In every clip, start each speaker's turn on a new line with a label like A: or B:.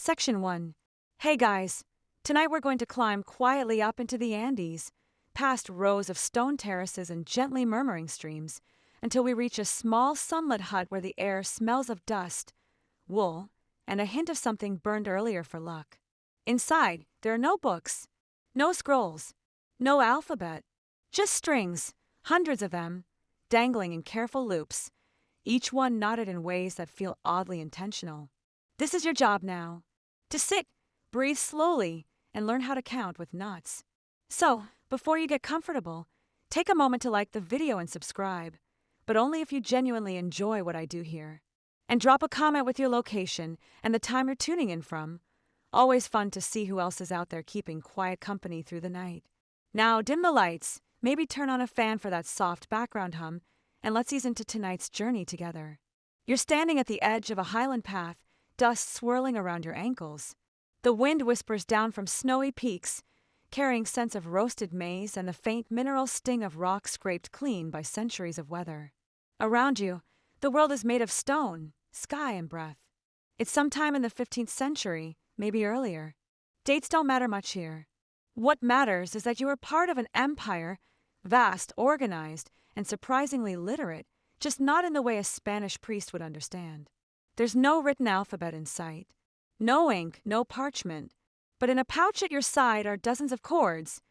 A: Section 1. Hey guys, tonight we're going to climb quietly up into the Andes, past rows of stone terraces and gently murmuring streams, until we reach a small sunlit hut where the air smells of dust, wool, and a hint of something burned earlier for luck. Inside, there are no books, no scrolls, no alphabet, just strings, hundreds of them, dangling in careful loops, each one knotted in ways that feel oddly intentional. This is your job now. To sit, breathe slowly, and learn how to count with knots. So, before you get comfortable, take a moment to like the video and subscribe, but only if you genuinely enjoy what I do here. And drop a comment with your location and the time you're tuning in from. Always fun to see who else is out there keeping quiet company through the night. Now, dim the lights, maybe turn on a fan for that soft background hum, and let's ease into tonight's journey together. You're standing at the edge of a highland path, dust swirling around your ankles. The wind whispers down from snowy peaks, carrying scents of roasted maize and the faint mineral sting of rock scraped clean by centuries of weather. Around you, the world is made of stone, sky, and breath. It's sometime in the 15th century, maybe earlier. Dates don't matter much here. What matters is that you are part of an empire, vast, organized, and surprisingly literate, just not in the way a Spanish priest would understand. There's no written alphabet in sight. No ink, no parchment. But in a pouch at your side are dozens of chords,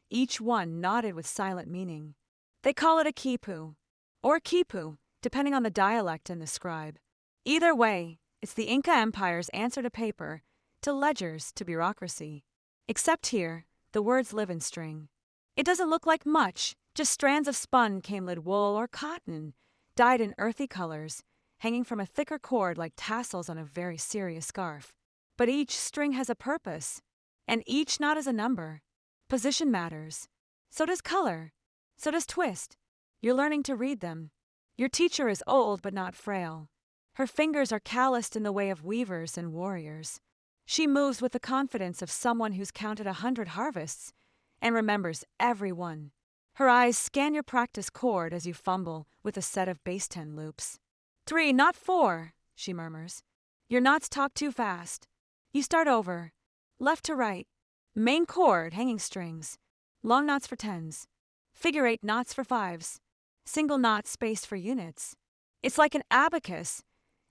A: each one knotted with silent meaning. They call it a quipu, or quipu, depending on the dialect and the scribe. Either way, it's the Inca Empire's answer to paper, to ledgers, to bureaucracy. Except here, the words live in string. It doesn't look like much, just strands of spun camelid wool or cotton, dyed in earthy colors, hanging from a thicker cord like tassels on a very serious scarf. But each string has a purpose, and each knot is a number. Position matters. So does color. So does twist. You're learning to read them. Your teacher is old but not frail. Her fingers are calloused in the way of weavers and warriors. She moves with the confidence of someone who's counted 100 harvests and remembers every one. Her eyes scan your practice chord as you fumble with a set of bass 10 loops. 3, not 4, she murmurs. Your knots talk too fast. You start over. Left to right. Main chord, hanging strings. Long knots for 10s. Figure 8 knots for 5s. Single knots spaced for units. It's like an abacus,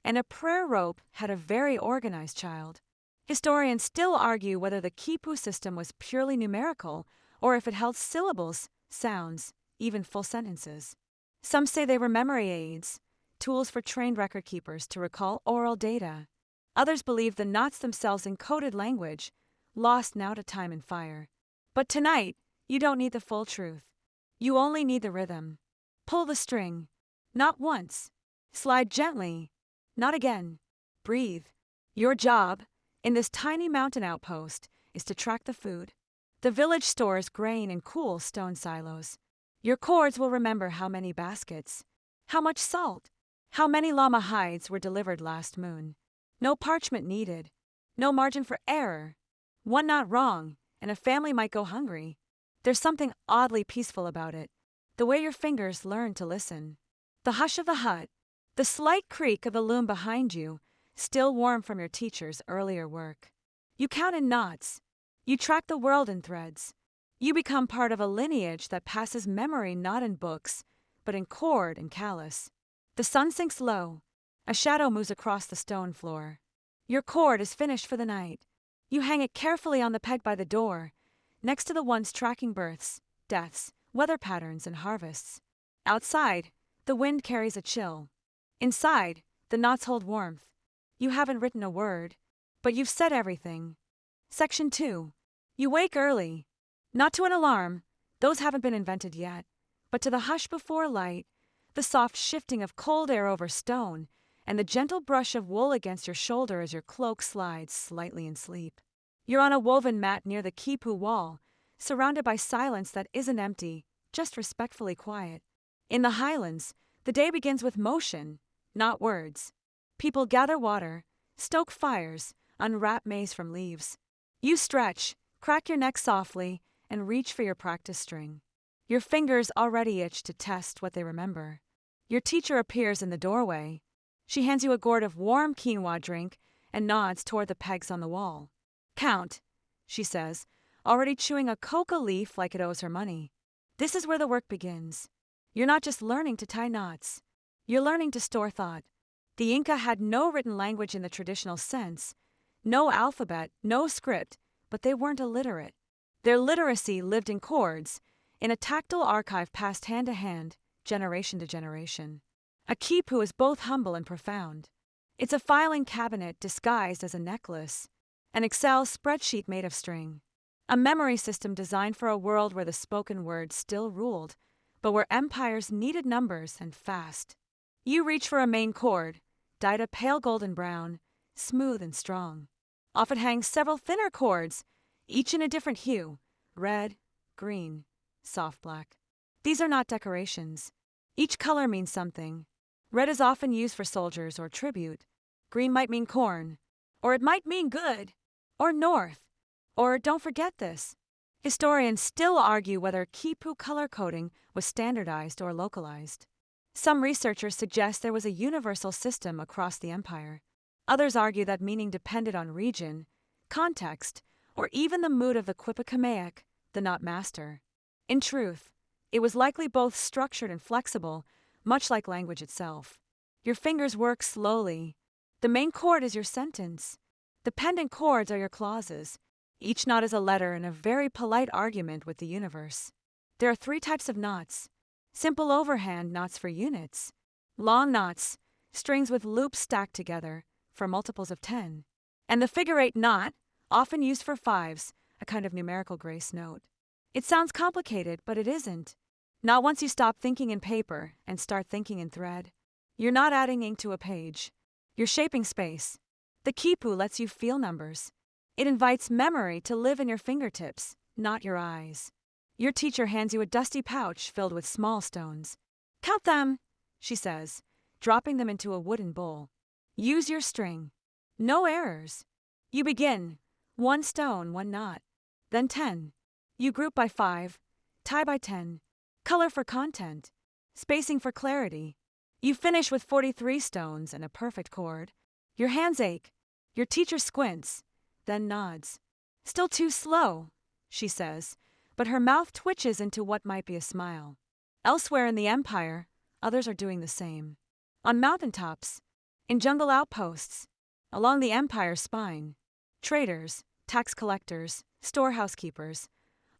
A: and a prayer rope had a very organized child. Historians still argue whether the quipu system was purely numerical or if it held syllables, sounds, even full sentences. Some say they were memory aids, tools for trained record keepers to recall oral data. Others believe the knots themselves encoded language, lost now to time and fire. But tonight, you don't need the full truth. You only need the rhythm. Pull the string. Not once. Slide gently. Not again. Breathe. Your job, in this tiny mountain outpost, is to track the food. The village stores grain in cool stone silos. Your chords will remember how many baskets, how much salt, how many llama hides were delivered last moon. No parchment needed. No margin for error. One knot wrong, and a family might go hungry. There's something oddly peaceful about it. The way your fingers learn to listen. The hush of the hut. The slight creak of the loom behind you, still warm from your teacher's earlier work. You count in knots. You track the world in threads. You become part of a lineage that passes memory not in books, but in chord and callus. The sun sinks low. A shadow moves across the stone floor. Your chord is finished for the night. You hang it carefully on the peg by the door, next to the ones tracking births, deaths, weather patterns, and harvests. Outside, the wind carries a chill. Inside, the knots hold warmth. You haven't written a word, but you've said everything. Section 2. You wake early. Not to an alarm, those haven't been invented yet, but to the hush before light, the soft shifting of cold air over stone, and the gentle brush of wool against your shoulder as your cloak slides slightly in sleep. You're on a woven mat near the quipu wall, surrounded by silence that isn't empty, just respectfully quiet. In the highlands, the day begins with motion, not words. People gather water, stoke fires, unwrap maize from leaves. You stretch, crack your neck softly, and reach for your practice string. Your fingers already itch to test what they remember. Your teacher appears in the doorway. She hands you a gourd of warm quinoa drink and nods toward the pegs on the wall. Count, she says, already chewing a coca leaf like it owes her money. This is where the work begins. You're not just learning to tie knots. You're learning to store thought. The Inca had no written language in the traditional sense, no alphabet, no script, but they weren't illiterate. Their literacy lived in chords, in a tactile archive passed hand to hand, generation to generation. A quipu is both humble and profound. It's a filing cabinet disguised as a necklace, an Excel spreadsheet made of string, a memory system designed for a world where the spoken word still ruled, but where empires needed numbers and fast. You reach for a main chord, dyed a pale golden brown, smooth and strong. Off it hang several thinner chords, each in a different hue, red, green, soft black. These are not decorations. Each color means something. Red is often used for soldiers or tribute. Green might mean corn, or it might mean good, or north, or don't forget this. Historians still argue whether quipu color coding was standardized or localized. Some researchers suggest there was a universal system across the empire. Others argue that meaning depended on region, context, or even the mood of the Quipukamaic, the knot master. In truth, it was likely both structured and flexible, much like language itself. Your fingers work slowly. The main chord is your sentence. The pendant chords are your clauses. Each knot is a letter in a very polite argument with the universe. There are 3 types of knots. Simple overhand knots for units. Long knots, strings with loops stacked together, for multiples of 10. And the figure-8 knot, often used for fives, a kind of numerical grace note. It sounds complicated, but it isn't. Not once you stop thinking in paper and start thinking in thread. You're not adding ink to a page. You're shaping space. The quipu lets you feel numbers. It invites memory to live in your fingertips, not your eyes. Your teacher hands you a dusty pouch filled with small stones. Count them, she says, dropping them into a wooden bowl. Use your string. No errors. You begin. 1 stone, 1 knot. Then 10. You group by 5, tie by 10. Color for content. Spacing for clarity. You finish with 43 stones and a perfect chord. Your hands ache. Your teacher squints, then nods. Still too slow, she says, but her mouth twitches into what might be a smile. Elsewhere in the empire, others are doing the same. On mountaintops, in jungle outposts, along the empire's spine, traders, tax collectors, storehouse keepers,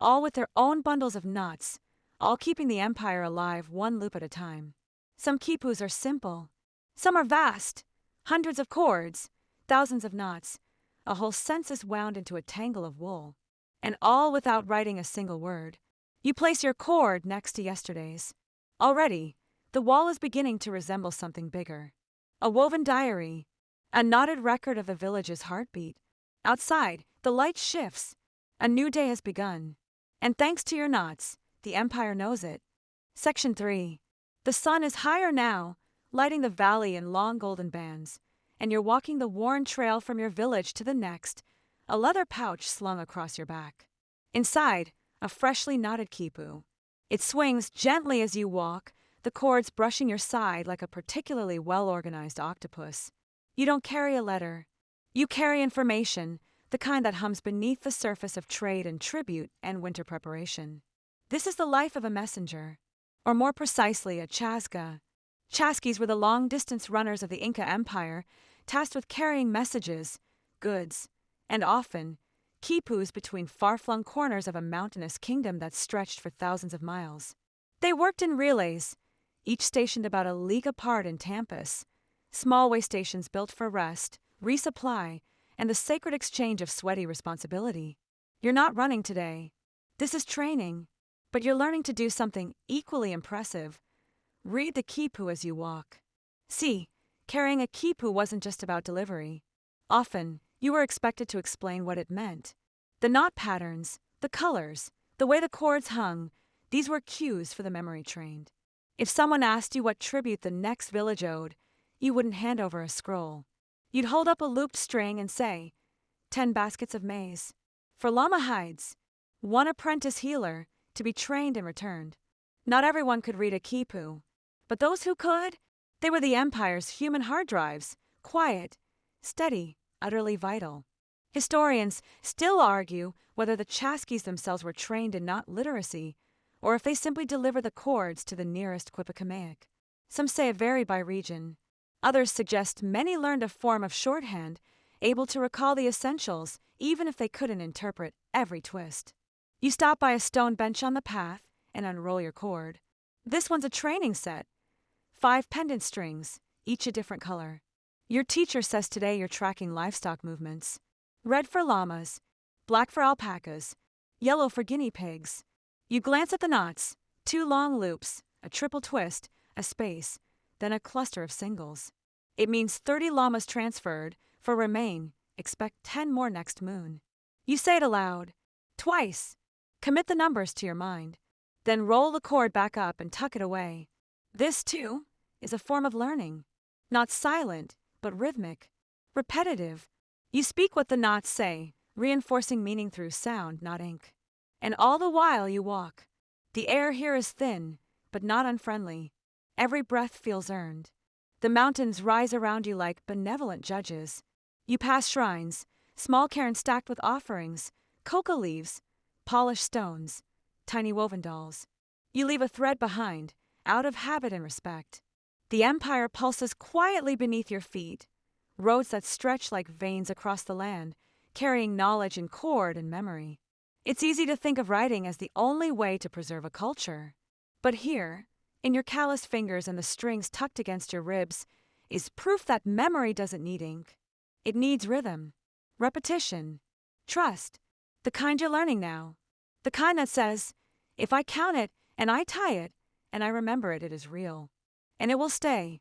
A: all with their own bundles of knots, all keeping the empire alive 1 loop at a time. Some quipus are simple. Some are vast. Hundreds of chords, thousands of knots, a whole census wound into a tangle of wool. And all without writing a single word. You place your chord next to yesterday's. Already, the wall is beginning to resemble something bigger. A woven diary, a knotted record of the village's heartbeat. Outside, the light shifts. A new day has begun. And thanks to your knots, the empire knows it. Section 3. The sun is higher now, lighting the valley in long golden bands, and you're walking the worn trail from your village to the next, a leather pouch slung across your back. Inside, a freshly knotted quipu. It swings gently as you walk, the cords brushing your side like a particularly well-organized octopus. You don't carry a letter. You carry information, the kind that hums beneath the surface of trade and tribute and winter preparation. This is the life of a messenger, or more precisely, a chasga. Chasquis were the long-distance runners of the Inca Empire, tasked with carrying messages, goods, and often, quipus between far-flung corners of a mountainous kingdom that stretched for thousands of miles. They worked in relays, each stationed about a league apart in Tampus, small way stations built for rest, resupply, and the sacred exchange of sweaty responsibility. You're not running today. This is training, but you're learning to do something equally impressive. Read the quipu as you walk. See, carrying a quipu wasn't just about delivery. Often, you were expected to explain what it meant. The knot patterns, the colors, the way the cords hung, these were cues for the memory trained. If someone asked you what tribute the next village owed, you wouldn't hand over a scroll. You'd hold up a looped string and say, 10 baskets of maize. For llama hides. 1 apprentice healer, to be trained and returned. Not everyone could read a quipu, but those who could, they were the empire's human hard drives, quiet, steady, utterly vital. Historians still argue whether the Chaskies themselves were trained in not literacy, or if they simply delivered the chords to the nearest Quipikamaic. Some say it varied by region. Others suggest many learned a form of shorthand, able to recall the essentials even if they couldn't interpret every twist. You stop by a stone bench on the path and unroll your cord. This one's a training set. 5 pendant strings, each a different color. Your teacher says today you're tracking livestock movements. Red for llamas, black for alpacas, yellow for guinea pigs. You glance at the knots, 2 long loops, a triple twist, a space, then a cluster of singles. It means 30 llamas transferred. For remain, expect 10 more next moon. You say it aloud, twice. Commit the numbers to your mind. Then roll the cord back up and tuck it away. This, too, is a form of learning. Not silent, but rhythmic. Repetitive. You speak what the knots say, reinforcing meaning through sound, not ink. And all the while you walk. The air here is thin, but not unfriendly. Every breath feels earned. The mountains rise around you like benevolent judges. You pass shrines, small cairns stacked with offerings, coca leaves, polished stones, tiny woven dolls. You leave a thread behind, out of habit and respect. The empire pulses quietly beneath your feet, roads that stretch like veins across the land, carrying knowledge in cord and memory. It's easy to think of writing as the only way to preserve a culture. But here, in your calloused fingers and the strings tucked against your ribs, is proof that memory doesn't need ink. It needs rhythm, repetition, trust, the kind you're learning now. The kind that says, if I count it and I tie it and I remember it, it is real. And it will stay.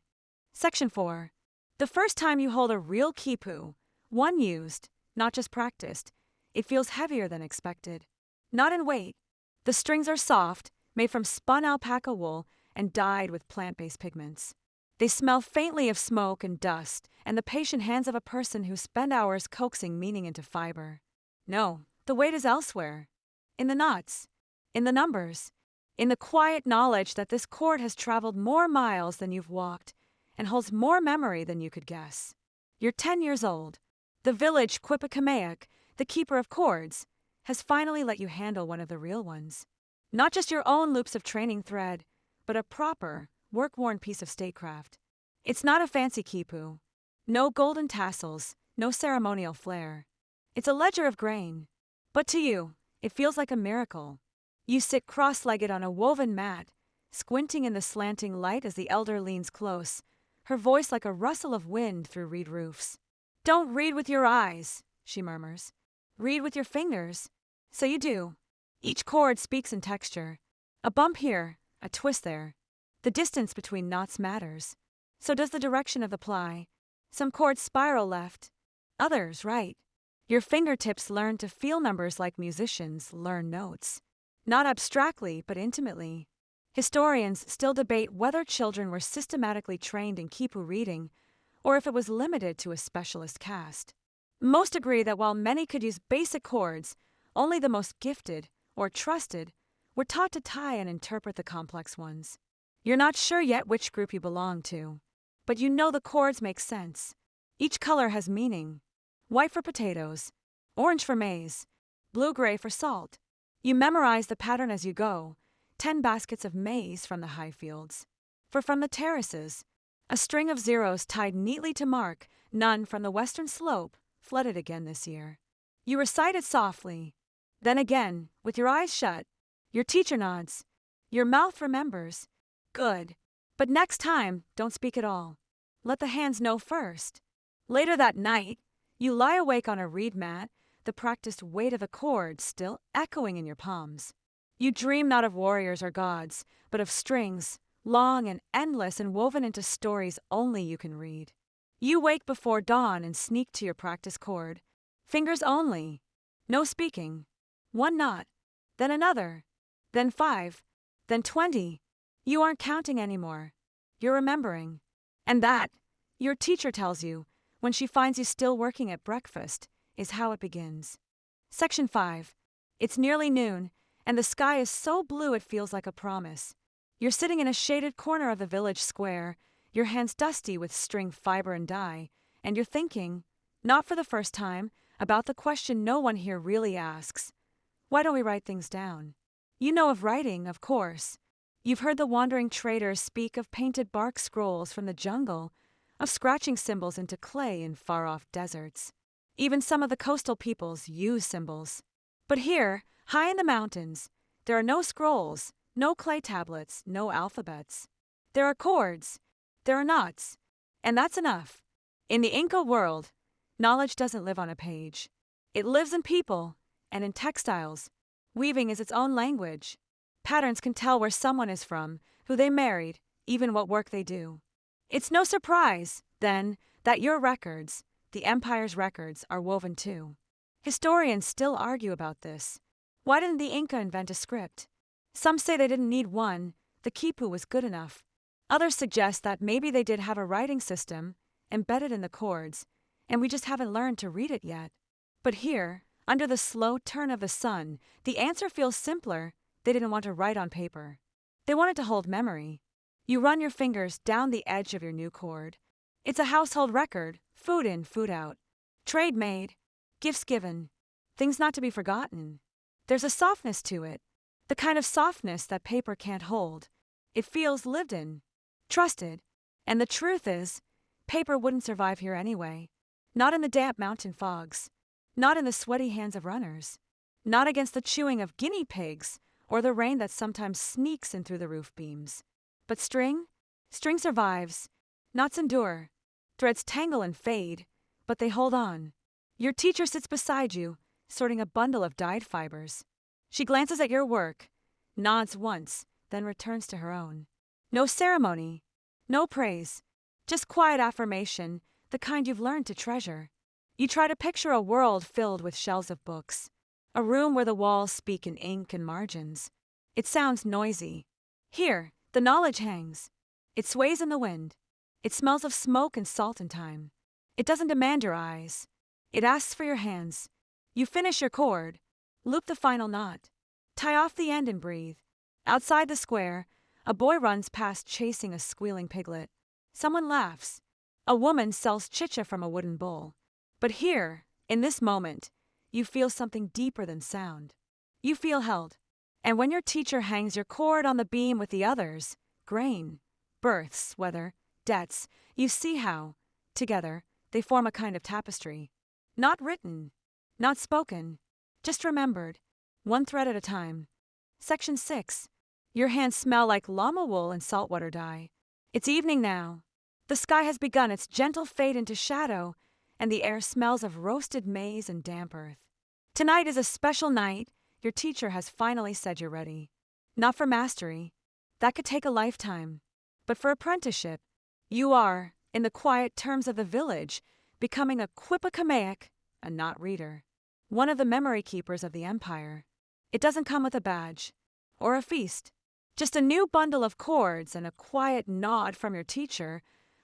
A: Section 4. The first time you hold a real quipu, one used, not just practiced, it feels heavier than expected. Not in weight. The strings are soft, made from spun alpaca wool and dyed with plant-based pigments. They smell faintly of smoke and dust and the patient hands of a person who spent hours coaxing meaning into fiber. No, the weight is elsewhere. In the knots, in the numbers, in the quiet knowledge that this cord has traveled more miles than you've walked and holds more memory than you could guess. You're 10 years old. The village Quipikamaic, the keeper of cords, has finally let you handle one of the real ones. Not just your own loops of training thread, but a proper, work-worn piece of statecraft. It's not a fancy quipu. No golden tassels, no ceremonial flair. It's a ledger of grain. But to you, it feels like a miracle. You sit cross-legged on a woven mat, squinting in the slanting light as the elder leans close, her voice like a rustle of wind through reed roofs. Don't read with your eyes, she murmurs. Read with your fingers. So you do. Each chord speaks in texture. A bump here, a twist there. The distance between knots matters. So does the direction of the ply. Some chords spiral left, others right. Your fingertips learn to feel numbers like musicians learn notes. Not abstractly, but intimately. Historians still debate whether children were systematically trained in quipu reading, or if it was limited to a specialist caste. Most agree that while many could use basic chords, only the most gifted, or trusted, were taught to tie and interpret the complex ones. You're not sure yet which group you belong to, but you know the chords make sense. Each color has meaning. White for potatoes, orange for maize, blue-gray for salt. You memorize the pattern as you go, 10 baskets of maize from the high fields. For from the terraces, a string of zeros tied neatly to mark, none from the western slope, flooded again this year. You recite it softly, then again, with your eyes shut. Your teacher nods. Your mouth remembers. Good. But next time, don't speak at all. Let the hands know first. Later that night, you lie awake on a reed mat, the practiced weight of the chords still echoing in your palms. You dream not of warriors or gods, but of strings, long and endless and woven into stories only you can read. You wake before dawn and sneak to your practice chord. Fingers only. No speaking. One knot, then another, then 5, then 20. You aren't counting anymore. You're remembering. And that, your teacher tells you, when she finds you still working at breakfast, is how it begins. Section 5. It's nearly noon, and the sky is so blue it feels like a promise. You're sitting in a shaded corner of the village square, your hands dusty with string fiber and dye, and you're thinking, Not for the first time, about the question no one here really asks. Why don't we write things down? You know of writing, of course. You've heard the wandering traders speak of painted bark scrolls from the jungle, of scratching symbols into clay in far-off deserts. Even some of the coastal peoples use symbols. But here, high in the mountains, there are no scrolls, no clay tablets, no alphabets. There are chords, there are knots, and that's enough. In the Inca world, knowledge doesn't live on a page. It lives in people and in textiles. Weaving is its own language. Patterns can tell where someone is from, who they married, even what work they do. It's no surprise, then, that your records, the empire's records, are woven too. Historians still argue about this. Why didn't the Inca invent a script? Some say they didn't need one, the quipu was good enough. Others suggest that maybe they did have a writing system, embedded in the chords, and we just haven't learned to read it yet. But here, under the slow turn of the sun, the answer feels simpler. They didn't want to write on paper. They wanted to hold memory. You run your fingers down the edge of your new chord. It's a household record, food in, food out. Trade made, gifts given, things not to be forgotten. There's a softness to it, the kind of softness that paper can't hold. It feels lived in, trusted, and the truth is, paper wouldn't survive here anyway. Not in the damp mountain fogs, not in the sweaty hands of runners, not against the chewing of guinea pigs or the rain that sometimes sneaks in through the roof beams. But string survives. Knots endure. Threads tangle and fade, but they hold on. Your teacher sits beside you, sorting a bundle of dyed fibers. She glances at your work, nods once, then returns to her own. No ceremony, no praise, just quiet affirmation, the kind you've learned to treasure. You try to picture a world filled with shelves of books, a room where the walls speak in ink and margins. It sounds noisy. Here, the knowledge hangs. It sways in the wind. It smells of smoke and salt and time. It doesn't demand your eyes. It asks for your hands. You finish your chord, loop the final knot, tie off the end and breathe. Outside the square, a boy runs past chasing a squealing piglet. Someone laughs. A woman sells chicha from a wooden bowl. But here, in this moment, you feel something deeper than sound. You feel held. And when your teacher hangs your chord on the beam with the others, grain, births, weather, debts, you see how, together, they form a kind of tapestry. Not written, not spoken, just remembered, one thread at a time. Section 6. Your hands smell like llama wool and saltwater dye. It's evening now. The sky has begun its gentle fade into shadow, and the air smells of roasted maize and damp earth. Tonight is a special night. Your teacher has finally said you're ready. Not for mastery. That could take a lifetime. But for apprenticeship, you are, in the quiet terms of the village, becoming a Quipakamaic, a not reader. One of the memory keepers of the empire. It doesn't come with a badge. Or a feast. Just a new bundle of chords and a quiet nod from your teacher,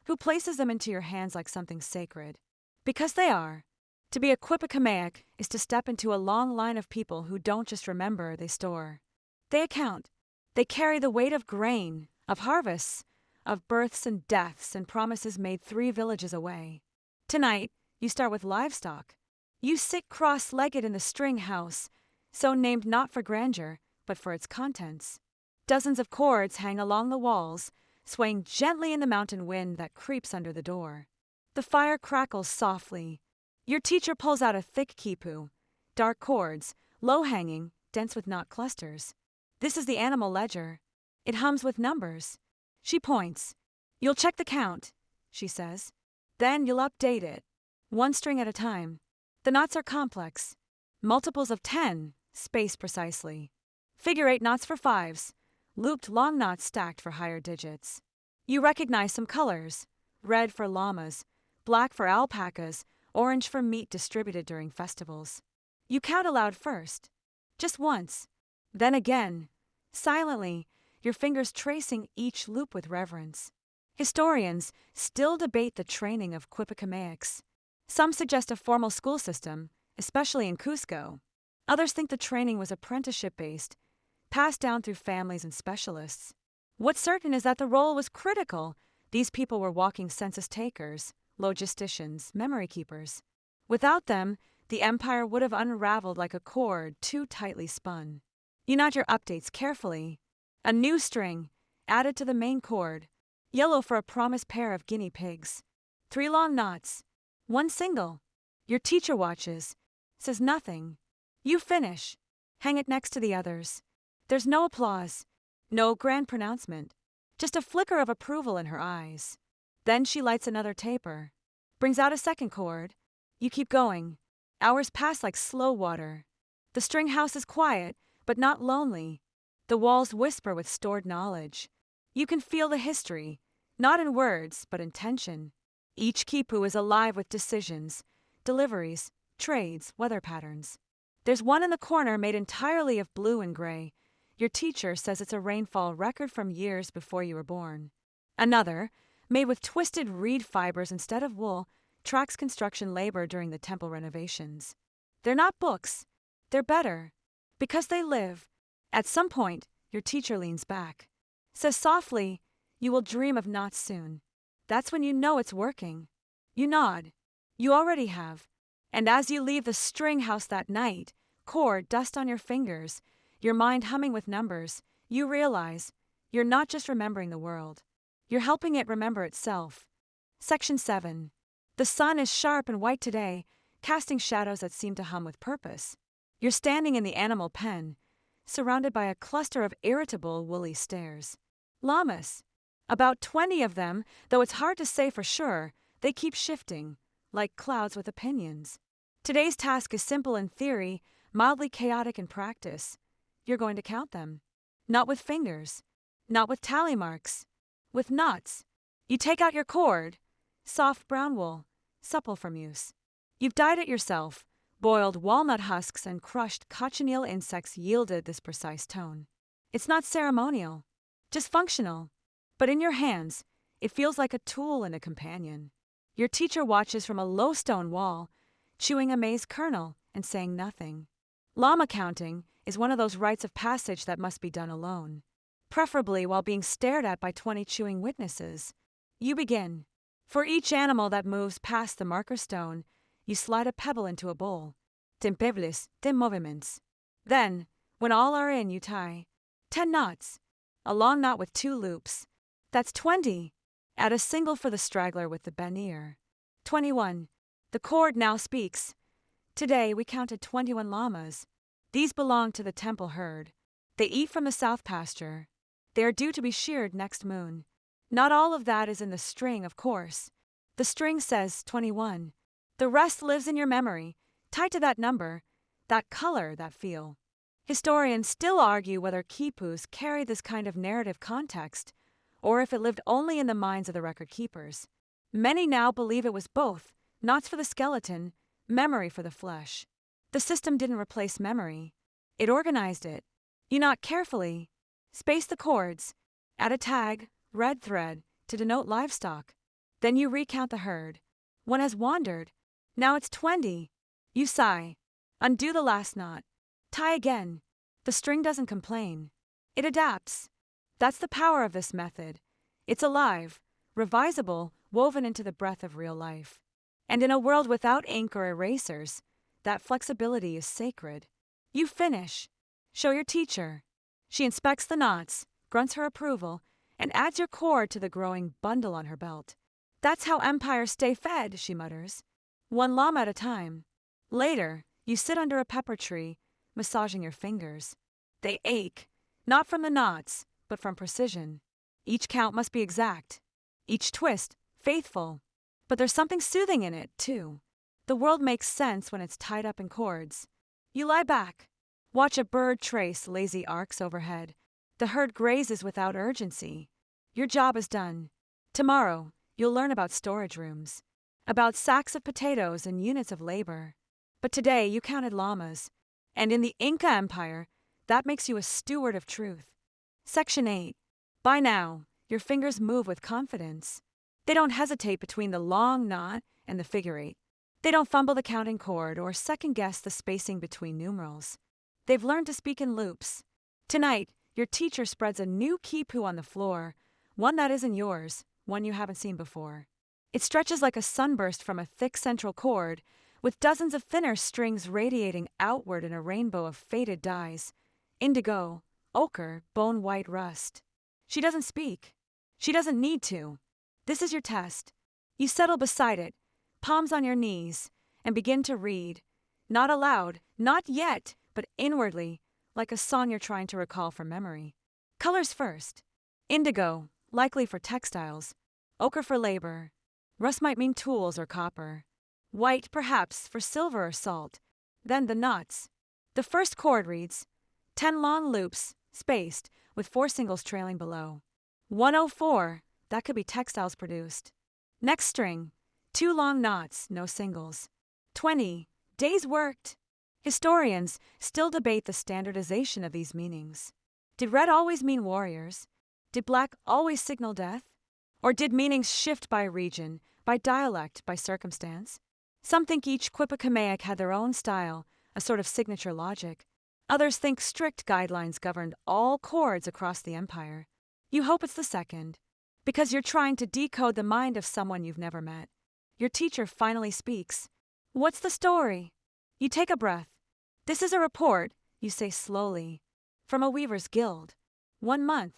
A: who places them into your hands like something sacred. Because they are. To be a Quipakamaic is to step into a long line of people who don't just remember, they store. They account. They carry the weight of grain, of harvests, of births and deaths and promises made 3 villages away. Tonight, you start with livestock. You sit cross-legged in the string house, so named not for grandeur, but for its contents. Dozens of cords hang along the walls, swaying gently in the mountain wind that creeps under the door. The fire crackles softly. Your teacher pulls out a thick quipu, dark cords, low-hanging, dense with knot clusters. This is the animal ledger. It hums with numbers. She points. You'll check the count, she says. Then you'll update it, one string at a time. The knots are complex. Multiples of 10, spaced precisely. Figure 8 knots for 5s, looped long knots stacked for higher digits. You recognize some colors. Red for llamas, black for alpacas, orange for meat distributed during festivals. You count aloud first. Just once. Then again. Silently, your fingers tracing each loop with reverence. Historians still debate the training of Quipakamaics. Some suggest a formal school system, especially in Cusco. Others think the training was apprenticeship-based, passed down through families and specialists. What's certain is that the role was critical. These people were walking census takers, logisticians, memory keepers. Without them, the empire would have unraveled like a cord too tightly spun. You knot your updates carefully. A new string, added to the main cord, yellow for a promised pair of guinea pigs. 3 long knots, 1 single. Your teacher watches, says nothing. You finish. Hang it next to the others. There's no applause, no grand pronouncement, just a flicker of approval in her eyes. Then she lights another taper, brings out a second cord. You keep going. Hours pass like slow water. The string house is quiet, but not lonely. The walls whisper with stored knowledge. You can feel the history, not in words, but in tension. Each quipu is alive with decisions, deliveries, trades, weather patterns. There's one in the corner made entirely of blue and gray. Your teacher says it's a rainfall record from years before you were born. Another, made with twisted reed fibers instead of wool, tracks construction labor during the temple renovations. They're not books. They're better. Because they live. At some point, your teacher leans back, says softly, "You will dream of knots soon." That's when you know it's working. You nod. You already have. And as you leave the string house that night, cord dust on your fingers, your mind humming with numbers, you realize you're not just remembering the world. You're helping it remember itself. Section 7. The sun is sharp and white today, casting shadows that seem to hum with purpose. You're standing in the animal pen, surrounded by a cluster of irritable, woolly stares. Llamas. About 20 of them, though it's hard to say for sure, they keep shifting, like clouds with opinions. Today's task is simple in theory, mildly chaotic in practice. You're going to count them. Not with fingers, not with tally marks, with knots. You take out your cord, soft brown wool, supple from use. You've dyed it yourself. Boiled walnut husks and crushed cochineal insects yielded this precise tone. It's not ceremonial, just functional. But in your hands, it feels like a tool and a companion. Your teacher watches from a low stone wall, chewing a maize kernel and saying nothing. Llama counting is one of those rites of passage that must be done alone, preferably while being stared at by 20 chewing witnesses. You begin. For each animal that moves past the marker stone, you slide a pebble into a bowl. Tempebles, ten moviments. Then, when all are in, you tie 10 knots, a long knot with 2 loops. That's 20. Add a single for the straggler with the bent ear. 21. The cord now speaks. Today we counted 21 llamas. These belong to the temple herd. They eat from the south pasture. They are due to be sheared next moon. Not all of that is in the string, of course. The string says 21. The rest lives in your memory, tied to that number, that color, that feel. Historians still argue whether quipus carry this kind of narrative context, or if it lived only in the minds of the record keepers. Many now believe it was both, knots for the skeleton, memory for the flesh. The system didn't replace memory. It organized it. You knot carefully, space the cords, add a tag, red thread, to denote livestock. Then you recount the herd. One has wandered. Now it's 20. You sigh. Undo the last knot. Tie again. The string doesn't complain. It adapts. That's the power of this method. It's alive, revisable, woven into the breath of real life. And in a world without ink or erasers, that flexibility is sacred. You finish. Show your teacher. She inspects the knots, grunts her approval, and adds your cord to the growing bundle on her belt. That's how empires stay fed, she mutters. 1 llama at a time. Later, you sit under a pepper tree, massaging your fingers. They ache, not from the knots, but from precision. Each count must be exact. Each twist, faithful. But there's something soothing in it, too. The world makes sense when it's tied up in cords. You lie back. Watch a bird trace lazy arcs overhead. The herd grazes without urgency. Your job is done. Tomorrow, you'll learn about storage rooms, about sacks of potatoes and units of labor. But today you counted llamas. And in the Inca Empire, that makes you a steward of truth. Section 8. By now, your fingers move with confidence. They don't hesitate between the long knot and the figure 8. They don't fumble the counting cord or second-guess the spacing between numerals. They've learned to speak in loops. Tonight, your teacher spreads a new quipu on the floor, one that isn't yours, one you haven't seen before. It stretches like a sunburst from a thick central cord, with dozens of thinner strings radiating outward in a rainbow of faded dyes: indigo, ochre, bone-white rust. She doesn't speak. She doesn't need to. This is your test. You settle beside it, palms on your knees, and begin to read. Not aloud, not yet, but inwardly, like a song you're trying to recall from memory. Colors first. Indigo, likely for textiles. Ochre for labor. Rust might mean tools or copper. White, perhaps, for silver or salt. Then the knots. The first chord reads 10 long loops, spaced, with 4 singles trailing below. 104, that could be textiles produced. Next string, 2 long knots, no singles. 20, days worked. Historians still debate the standardization of these meanings. Did red always mean warriors? Did black always signal death? Or did meanings shift by region, by dialect, by circumstance? Some think each Quipakamaic had their own style, a sort of signature logic. Others think strict guidelines governed all chords across the empire. You hope it's the second, because you're trying to decode the mind of someone you've never met. Your teacher finally speaks. What's the story? You take a breath. This is a report, you say slowly, from a weaver's guild. 1 month,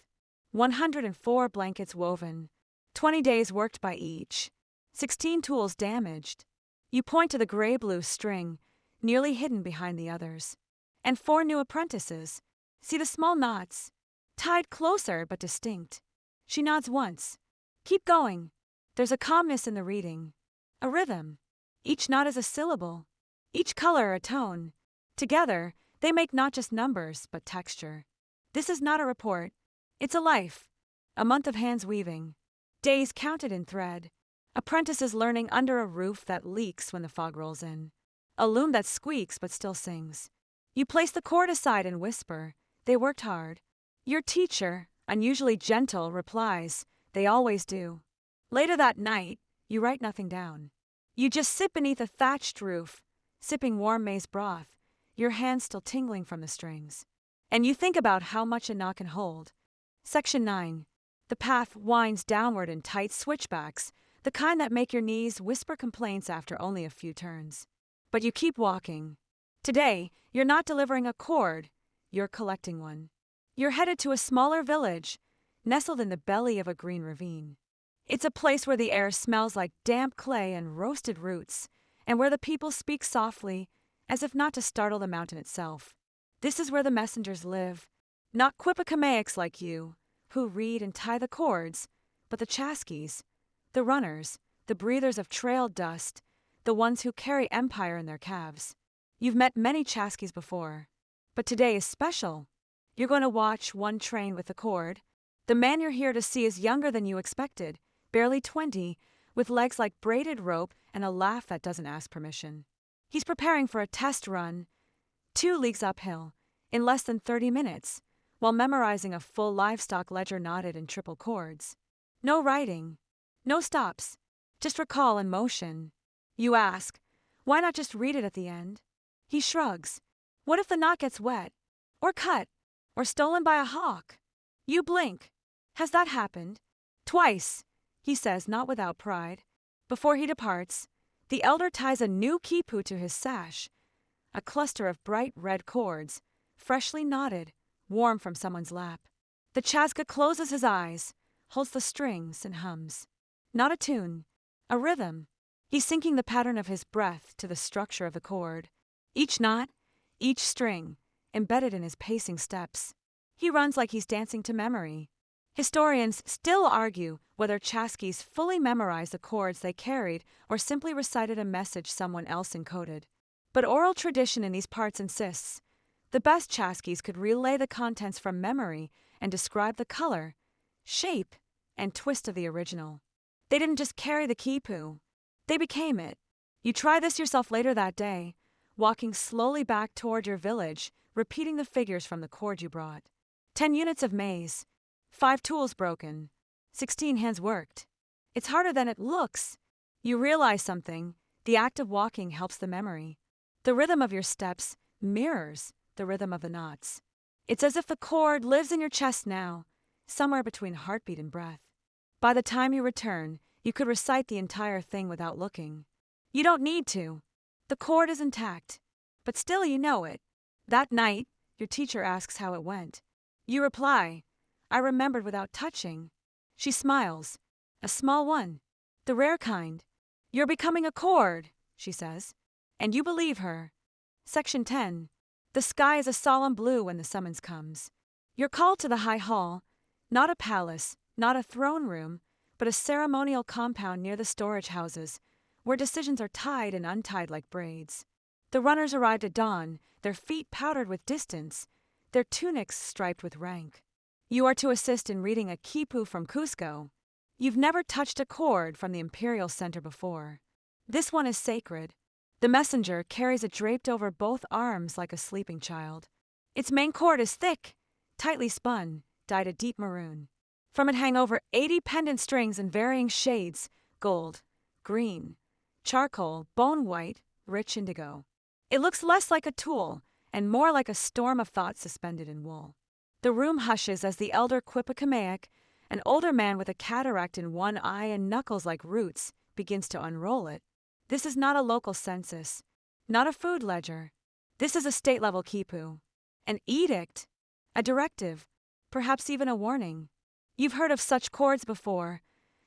A: 104 blankets woven, 20 days worked by each, 16 tools damaged. You point to the gray-blue string, nearly hidden behind the others. And 4 new apprentices. See the small knots, tied closer but distinct. She nods once. Keep going. There's a calmness in the reading, a rhythm. Each knot is a syllable, each color a tone. Together, they make not just numbers, but texture. This is not a report. It's a life. A month of hands weaving. Days counted in thread. Apprentices learning under a roof that leaks when the fog rolls in. A loom that squeaks but still sings. You place the cord aside and whisper. They worked hard. Your teacher, unusually gentle, replies. They always do. Later that night, you write nothing down. You just sit beneath a thatched roof, sipping warm maize broth, your hands still tingling from the strings. And you think about how much a knot can hold. Section 9. The path winds downward in tight switchbacks, the kind that make your knees whisper complaints after only a few turns. But you keep walking. Today, you're not delivering a chord, you're collecting one. You're headed to a smaller village, nestled in the belly of a green ravine. It's a place where the air smells like damp clay and roasted roots, and where the people speak softly, as if not to startle the mountain itself. This is where the messengers live, not Quipakamaics like you, who read and tie the cords, but the Chaskies, the runners, the breathers of trail dust, the ones who carry empire in their calves. You've met many Chaskies before, but today is special. You're going to watch one train with the cord. The man you're here to see is younger than you expected, barely 20, with legs like braided rope and a laugh that doesn't ask permission. He's preparing for a test run, 2 leagues uphill, in less than 30 minutes, while memorizing a full livestock ledger knotted in triple chords. No writing, no stops, just recall and motion. You ask, why not just read it at the end? He shrugs. What if the knot gets wet, or cut, or stolen by a hawk? You blink. Has that happened? Twice, he says, not without pride. Before he departs, the elder ties a new quipu to his sash, a cluster of bright red cords, freshly knotted, warm from someone's lap. The Chaska closes his eyes, holds the strings, and hums. Not a tune, a rhythm. He's syncing the pattern of his breath to the structure of the chord. Each knot, each string, embedded in his pacing steps. He runs like he's dancing to memory. Historians still argue whether Chaskies fully memorized the chords they carried or simply recited a message someone else encoded. But oral tradition in these parts insists the best Chaskies could relay the contents from memory and describe the color, shape, and twist of the original. They didn't just carry the quipu. They became it. You try this yourself later that day, walking slowly back toward your village, repeating the figures from the chord you brought. 10 units of maize, 5 tools broken, 16 hands worked. It's harder than it looks. You realize something. The act of walking helps the memory. The rhythm of your steps mirrors the rhythm of the knots. It's as if the chord lives in your chest now, somewhere between heartbeat and breath. By the time you return, you could recite the entire thing without looking. You don't need to. The cord is intact, but still you know it. That night, your teacher asks how it went. You reply, I remembered without touching. She smiles. A small one. The rare kind. You're becoming a cord, she says. And you believe her. Section 10. The sky is a solemn blue when the summons comes. You're called to the high hall, not a palace, not a throne room, but a ceremonial compound near the storage houses, where decisions are tied and untied like braids. The runners arrived at dawn, their feet powdered with distance, their tunics striped with rank. You are to assist in reading a quipu from Cusco. You've never touched a cord from the imperial center before. This one is sacred. The messenger carries it draped over both arms like a sleeping child. Its main cord is thick, tightly spun, dyed a deep maroon. From it hang over 80 pendant strings in varying shades: gold, green, charcoal, bone white, rich indigo. It looks less like a tool and more like a storm of thought suspended in wool. The room hushes as the elder Quipacameac, an older man with a cataract in one eye and knuckles like roots, begins to unroll it. This is not a local census, not a food ledger. This is a state-level quipu. An edict, a directive, perhaps even a warning. You've heard of such cords before,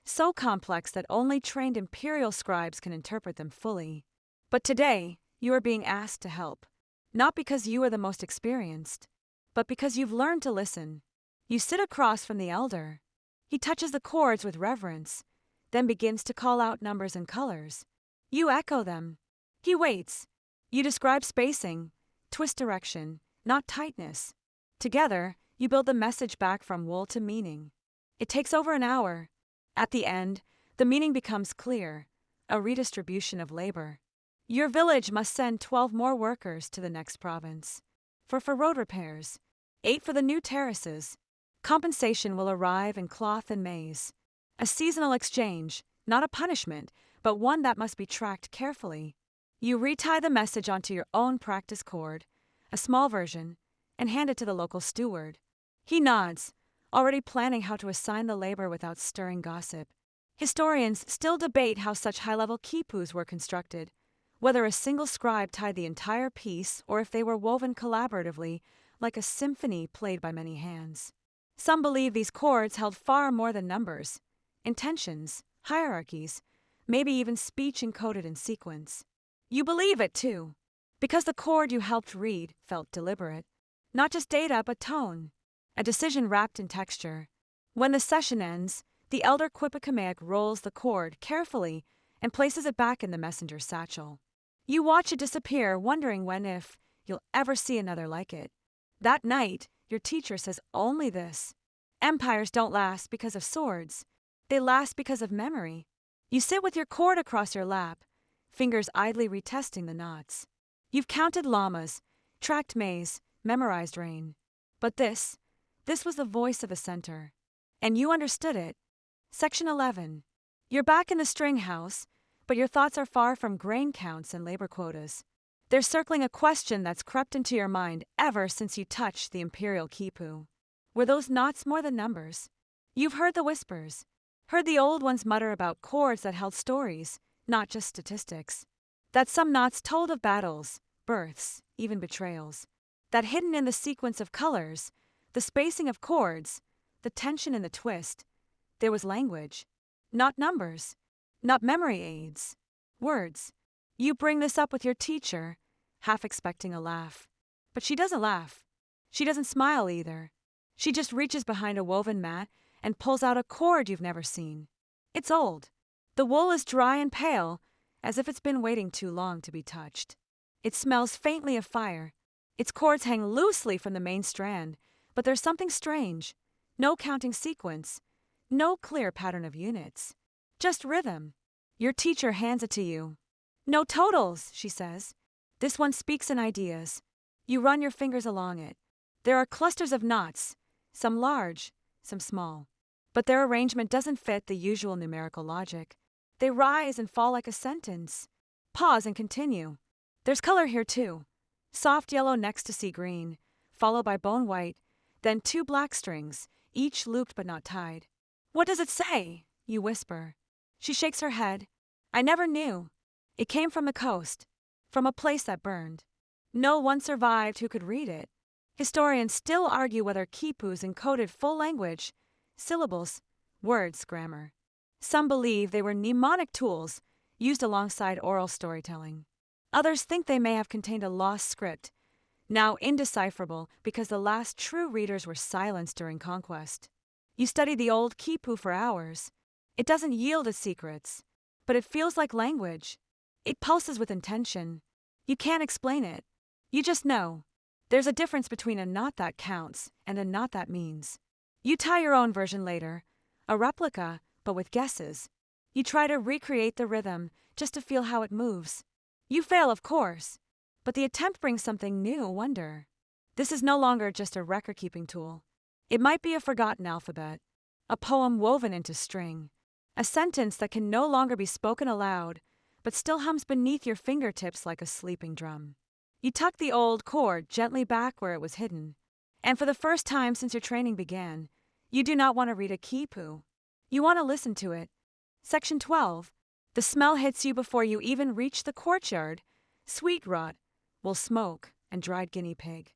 A: so complex that only trained imperial scribes can interpret them fully. But today, you are being asked to help, not because you are the most experienced, but because you've learned to listen. You sit across from the elder. He touches the cords with reverence, then begins to call out numbers and colors. You echo them. He waits. You describe spacing, twist direction, not tightness. Together, you build the message back from wool to meaning. It takes over an hour. At the end, the meaning becomes clear, a redistribution of labor. Your village must send 12 more workers to the next province. For road repairs, 8 for the new terraces. Compensation will arrive in cloth and maize. A seasonal exchange, not a punishment, but one that must be tracked carefully. You retie the message onto your own practice cord, a small version, and hand it to the local steward. He nods, already planning how to assign the labor without stirring gossip. Historians still debate how such high-level quipus were constructed, whether a single scribe tied the entire piece or if they were woven collaboratively like a symphony played by many hands. Some believe these cords held far more than numbers, intentions, hierarchies, maybe even speech encoded in sequence. You believe it, too, because the cord you helped read felt deliberate. Not just data, but tone. A decision wrapped in texture. When the session ends, the elder Quipacameac rolls the cord carefully and places it back in the messenger's satchel. You watch it disappear, wondering when, if, you'll ever see another like it. That night, your teacher says only this: empires don't last because of swords. They last because of memory. You sit with your cord across your lap, fingers idly retesting the knots. You've counted llamas, tracked maize, memorized rain. But this was the voice of a center. And you understood it. Section 11. You're back in the string house, but your thoughts are far from grain counts and labor quotas. They're circling a question that's crept into your mind ever since you touched the imperial quipu. Were those knots more than numbers? You've heard the whispers, heard the old ones mutter about cords that held stories, not just statistics. That some knots told of battles, births, even betrayals. That hidden in the sequence of colors, the spacing of chords, the tension in the twist, there was language. Not numbers, not memory aids, words. You bring this up with your teacher, half expecting a laugh. But she doesn't laugh. She doesn't smile either. She just reaches behind a woven mat and pulls out a cord you've never seen. It's old. The wool is dry and pale, as if it's been waiting too long to be touched. It smells faintly of fire. Its cords hang loosely from the main strand, but there's something strange. No counting sequence. No clear pattern of units. Just rhythm. Your teacher hands it to you. No totals, she says. This one speaks in ideas. You run your fingers along it. There are clusters of knots, some large, some small. But their arrangement doesn't fit the usual numerical logic. They rise and fall like a sentence. Pause and continue. There's color here too. Soft yellow next to sea green, followed by bone white, then 2 black strings, each looped but not tied. What does it say? You whisper. She shakes her head. I never knew. It came from the coast. from a place that burned. No one survived who could read it. Historians still argue whether quipus encoded full language, syllables, words, grammar. Some believe they were mnemonic tools used alongside oral storytelling. Others think they may have contained a lost script, now indecipherable because the last true readers were silenced during conquest. You study the old quipu for hours. It doesn't yield its secrets, but it feels like language. It pulses with intention. You can't explain it. You just know. There's a difference between a knot that counts and a knot that means. You tie your own version later, a replica, but with guesses. You try to recreate the rhythm just to feel how it moves. You fail, of course, but the attempt brings something new, wonder. This is no longer just a record-keeping tool. It might be a forgotten alphabet, a poem woven into string, a sentence that can no longer be spoken aloud, but still hums beneath your fingertips like a sleeping drum. You tuck the old chord gently back where it was hidden, and for the first time since your training began, you do not want to read a quipu. You want to listen to it. Section 12. The smell hits you before you even reach the courtyard. Sweet rot, wool smoke, and dried guinea pig.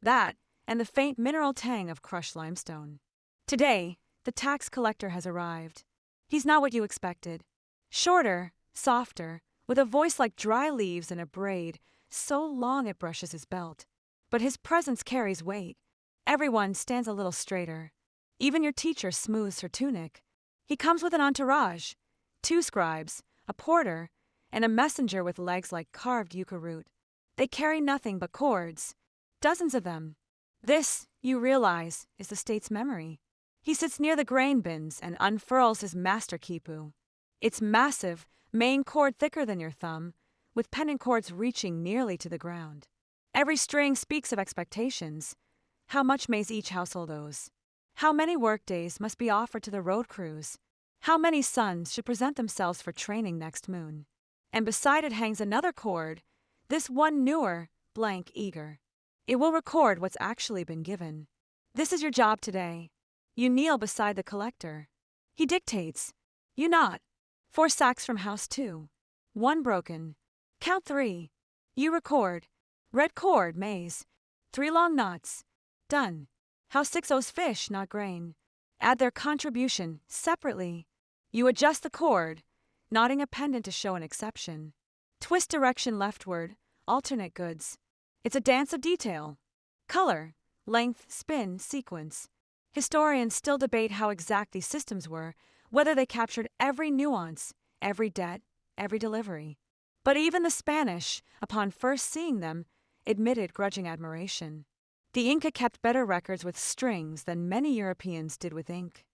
A: That, and the faint mineral tang of crushed limestone. Today, the tax collector has arrived. He's not what you expected. Shorter, softer, with a voice like dry leaves and a braid so long it brushes his belt. But his presence carries weight. Everyone stands a little straighter. Even your teacher smooths her tunic. He comes with an entourage, 2 scribes, a porter, and a messenger with legs like carved yucca root. They carry nothing but cords, dozens of them. This, you realize, is the state's memory. He sits near the grain bins and unfurls his master quipu. Its massive, main cord thicker than your thumb, with pendant cords reaching nearly to the ground. Every string speaks of expectations. How much may each household owes? How many workdays must be offered to the road crews? How many sons should present themselves for training next moon? And beside it hangs another cord, this one newer, blank, eager. It will record what's actually been given. This is your job today. You kneel beside the collector. He dictates. You nod. 4 sacks from house 2. 1 broken. Count 3. You record. Red cord, maize. 3 long knots. Done. House 6 owes fish, not grain. Add their contribution, separately. You adjust the cord, knotting a pendant to show an exception. Twist direction leftward, alternate goods. It's a dance of detail. Color, length, spin, sequence. Historians still debate how exact these systems were, whether they captured every nuance, every debt, every delivery. But even the Spanish, upon first seeing them, admitted grudging admiration. The Inca kept better records with strings than many Europeans did with ink.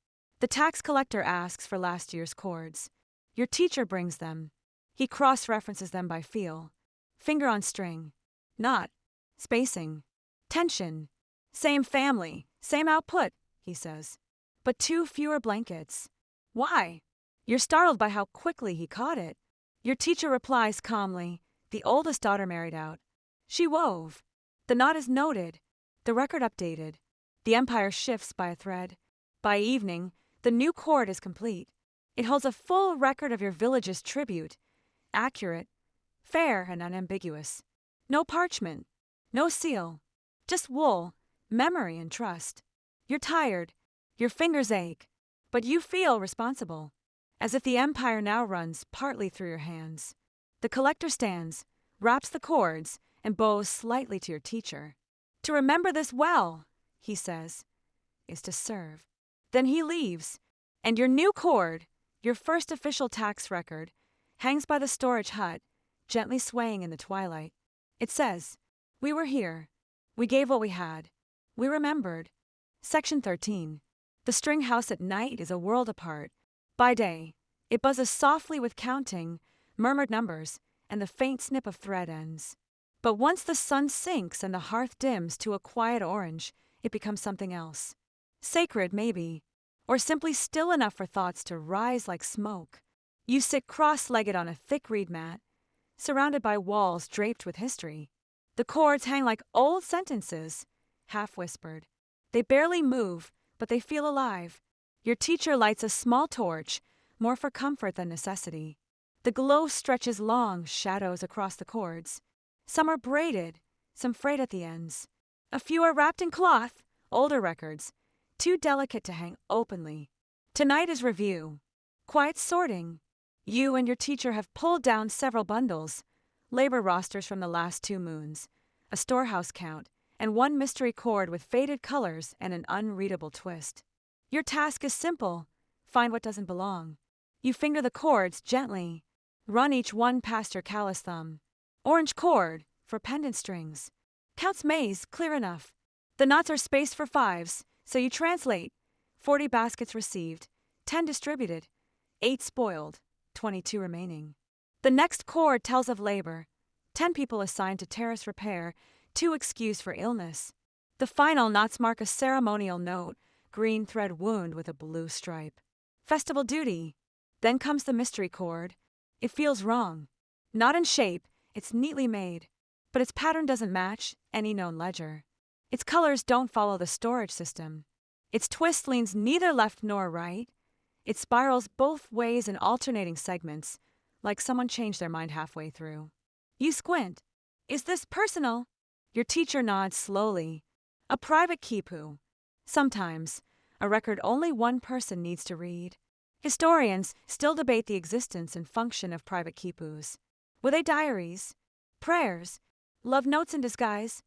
A: The tax collector asks for last year's cords. Your teacher brings them. He cross-references them by feel. Finger on string. Knot. Spacing. Tension. Same family. Same output, he says. But 2 fewer blankets. Why? You're startled by how quickly he caught it. Your teacher replies calmly, the oldest daughter married out. She wove. The knot is noted. The record updated. The empire shifts by a thread. By evening, the new cord is complete. It holds a full record of your village's tribute. Accurate, fair, and unambiguous. No parchment. No seal. Just wool, memory, and trust. You're tired. Your fingers ache. But you feel responsible. As if the empire now runs partly through your hands. The collector stands, wraps the cords, and bows slightly to your teacher. To remember this well, he says, is to serve. Then he leaves, and your new cord, your first official tax record, hangs by the storage hut, gently swaying in the twilight. It says, we were here. We gave what we had. We remembered. Section 13. The string house at night is a world apart. By day, it buzzes softly with counting, murmured numbers, and the faint snip of thread ends. But once the sun sinks and the hearth dims to a quiet orange, it becomes something else. Sacred, maybe, or simply still enough for thoughts to rise like smoke. You sit cross-legged on a thick reed mat, surrounded by walls draped with history. The cords hang like old sentences, half-whispered. They barely move, but they feel alive. Your teacher lights a small torch, more for comfort than necessity. The glow stretches long shadows across the cords. Some are braided, some frayed at the ends. A few are wrapped in cloth, older records, too delicate to hang openly. Tonight is review. Quiet sorting. You and your teacher have pulled down several bundles, labor rosters from the last 2 moons, a storehouse count, and one mystery cord with faded colors and an unreadable twist. Your task is simple. Find what doesn't belong. You finger the cords gently. Run each one past your callous thumb. Orange cord for pendant strings. Counts maze, clear enough. The knots are spaced for 5s, so you translate. 40 baskets received, 10 distributed, 8 spoiled, 22 remaining. The next cord tells of labor. 10 people assigned to terrace repair, 2 excused for illness. The final knots mark a ceremonial note, green thread wound with a blue stripe. Festival duty. Then comes the mystery cord. It feels wrong. Not in shape, it's neatly made, but its pattern doesn't match any known ledger. Its colors don't follow the storage system. Its twist leans neither left nor right. It spirals both ways in alternating segments, like someone changed their mind halfway through. You squint. Is this personal? Your teacher nods slowly. A private quipu. Sometimes, a record only one person needs to read. Historians still debate the existence and function of private quipus. Were they diaries? Prayers? Love notes in disguise?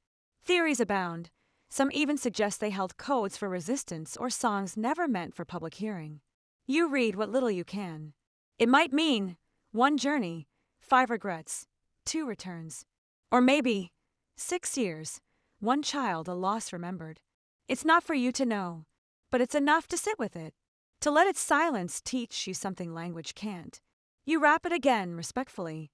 A: Theories abound. Some even suggest they held codes for resistance or songs never meant for public hearing. You read what little you can. It might mean 1 journey, 5 regrets, 2 returns. Or maybe 6 years, 1 child, a loss remembered. It's not for you to know, but it's enough to sit with it. To let its silence teach you something language can't. You wrap it again respectfully.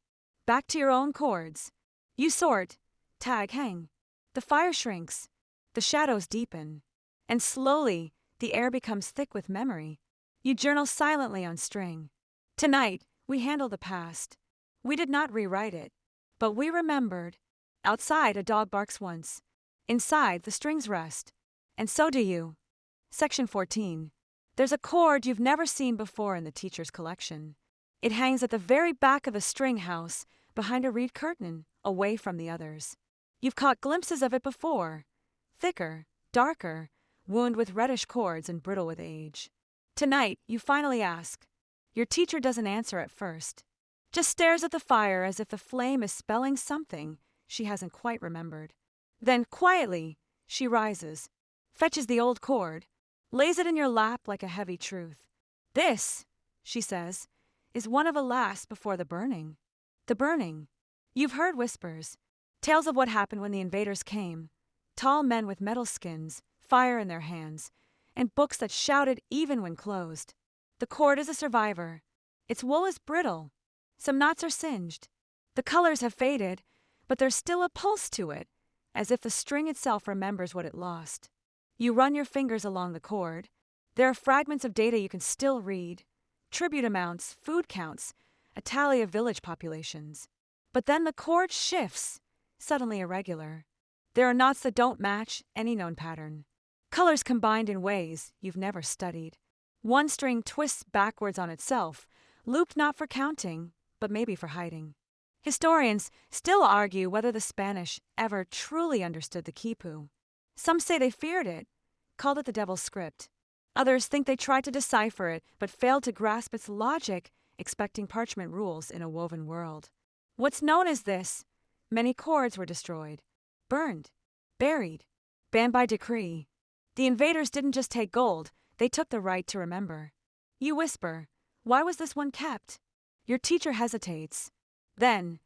A: Back to your own chords. You sort, tag, hang. The fire shrinks. The shadows deepen. And slowly, the air becomes thick with memory. You journal silently on string. Tonight, we handle the past. We did not rewrite it, but we remembered. Outside, a dog barks once. Inside, the strings rest. And so do you. Section 14. There's a cord you've never seen before in the teacher's collection. It hangs at the very back of the string house, behind a reed curtain, away from the others. You've caught glimpses of it before. Thicker, darker, wound with reddish cords and brittle with age. Tonight, you finally ask. Your teacher doesn't answer at first. Just stares at the fire as if the flame is spelling something she hasn't quite remembered. Then, quietly, she rises, fetches the old cord, lays it in your lap like a heavy truth. This, she says, is one of a last before the burning. The burning. You've heard whispers, tales of what happened when the invaders came. Tall men with metal skins, fire in their hands, and books that shouted even when closed. The cord is a survivor. Its wool is brittle. Some knots are singed. The colors have faded, but there's still a pulse to it, as if the string itself remembers what it lost. You run your fingers along the cord. There are fragments of data you can still read. Tribute amounts, food counts, a tally of village populations. But then the cord shifts, suddenly irregular. There are knots that don't match any known pattern. Colors combined in ways you've never studied. One string twists backwards on itself, looped not for counting, but maybe for hiding. Historians still argue whether the Spanish ever truly understood the quipu. Some say they feared it, called it the devil's script. Others think they tried to decipher it, but failed to grasp its logic, expecting parchment rules in a woven world. What's known as this? Many cords were destroyed, burned, buried, banned by decree. The invaders didn't just take gold, they took the right to remember. You whisper, why was this one kept? Your teacher hesitates. Then,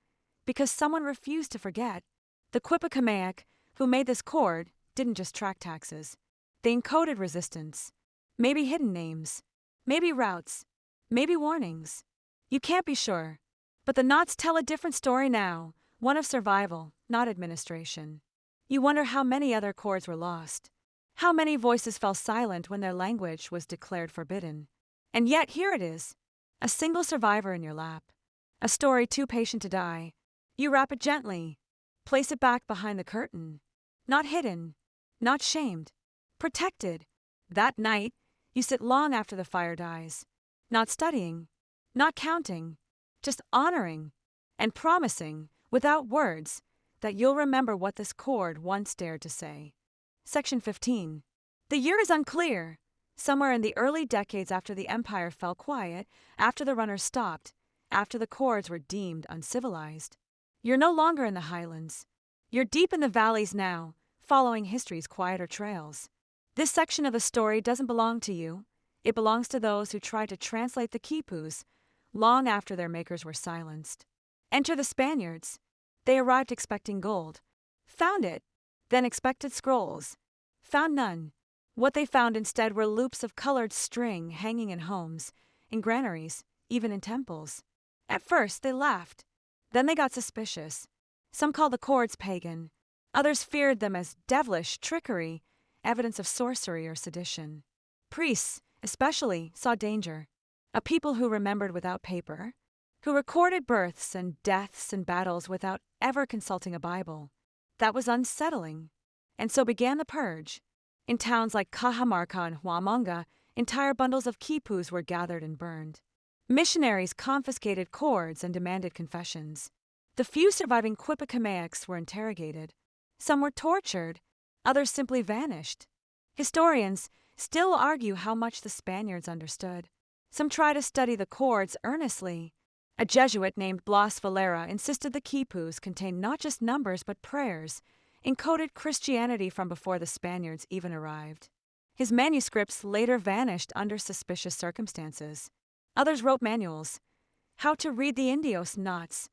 A: because someone refused to forget, the Quipakamaic, who made this cord, didn't just track taxes. They encoded resistance. Maybe hidden names. Maybe routes. Maybe warnings. You can't be sure. But the knots tell a different story now, one of survival, not administration. You wonder how many other cords were lost. How many voices fell silent when their language was declared forbidden. And yet here it is, a single survivor in your lap. A story too patient to die. You wrap it gently. Place it back behind the curtain. Not hidden. Not shamed. Protected. That night, you sit long after the fire dies. Not studying. Not counting. Just honoring. And promising, without words, that you'll remember what this cord once dared to say. Section 15. The year is unclear. Somewhere in the early decades after the empire fell quiet, after the runners stopped, after the cords were deemed uncivilized. You're no longer in the highlands. You're deep in the valleys now, following history's quieter trails. This section of the story doesn't belong to you. It belongs to those who tried to translate the quipus long after their makers were silenced. Enter the Spaniards. They arrived expecting gold. Found it. Then expected scrolls. Found none. What they found instead were loops of colored string hanging in homes, in granaries, even in temples. At first, they laughed. Then they got suspicious. Some called the cords pagan. Others feared them as devilish trickery, evidence of sorcery or sedition. Priests, especially, saw danger. A people who remembered without paper, who recorded births and deaths and battles without ever consulting a Bible. That was unsettling. And so began the purge. In towns like Cajamarca and Huamanga, entire bundles of quipus were gathered and burned. Missionaries confiscated cords and demanded confessions. The few surviving Quipicameacs were interrogated. Some were tortured, others simply vanished. Historians still argue how much the Spaniards understood. Some try to study the cords earnestly. A Jesuit named Blas Valera insisted the quipus contained not just numbers but prayers, encoded Christianity from before the Spaniards even arrived. His manuscripts later vanished under suspicious circumstances. Others wrote manuals. How to read the Indios knots,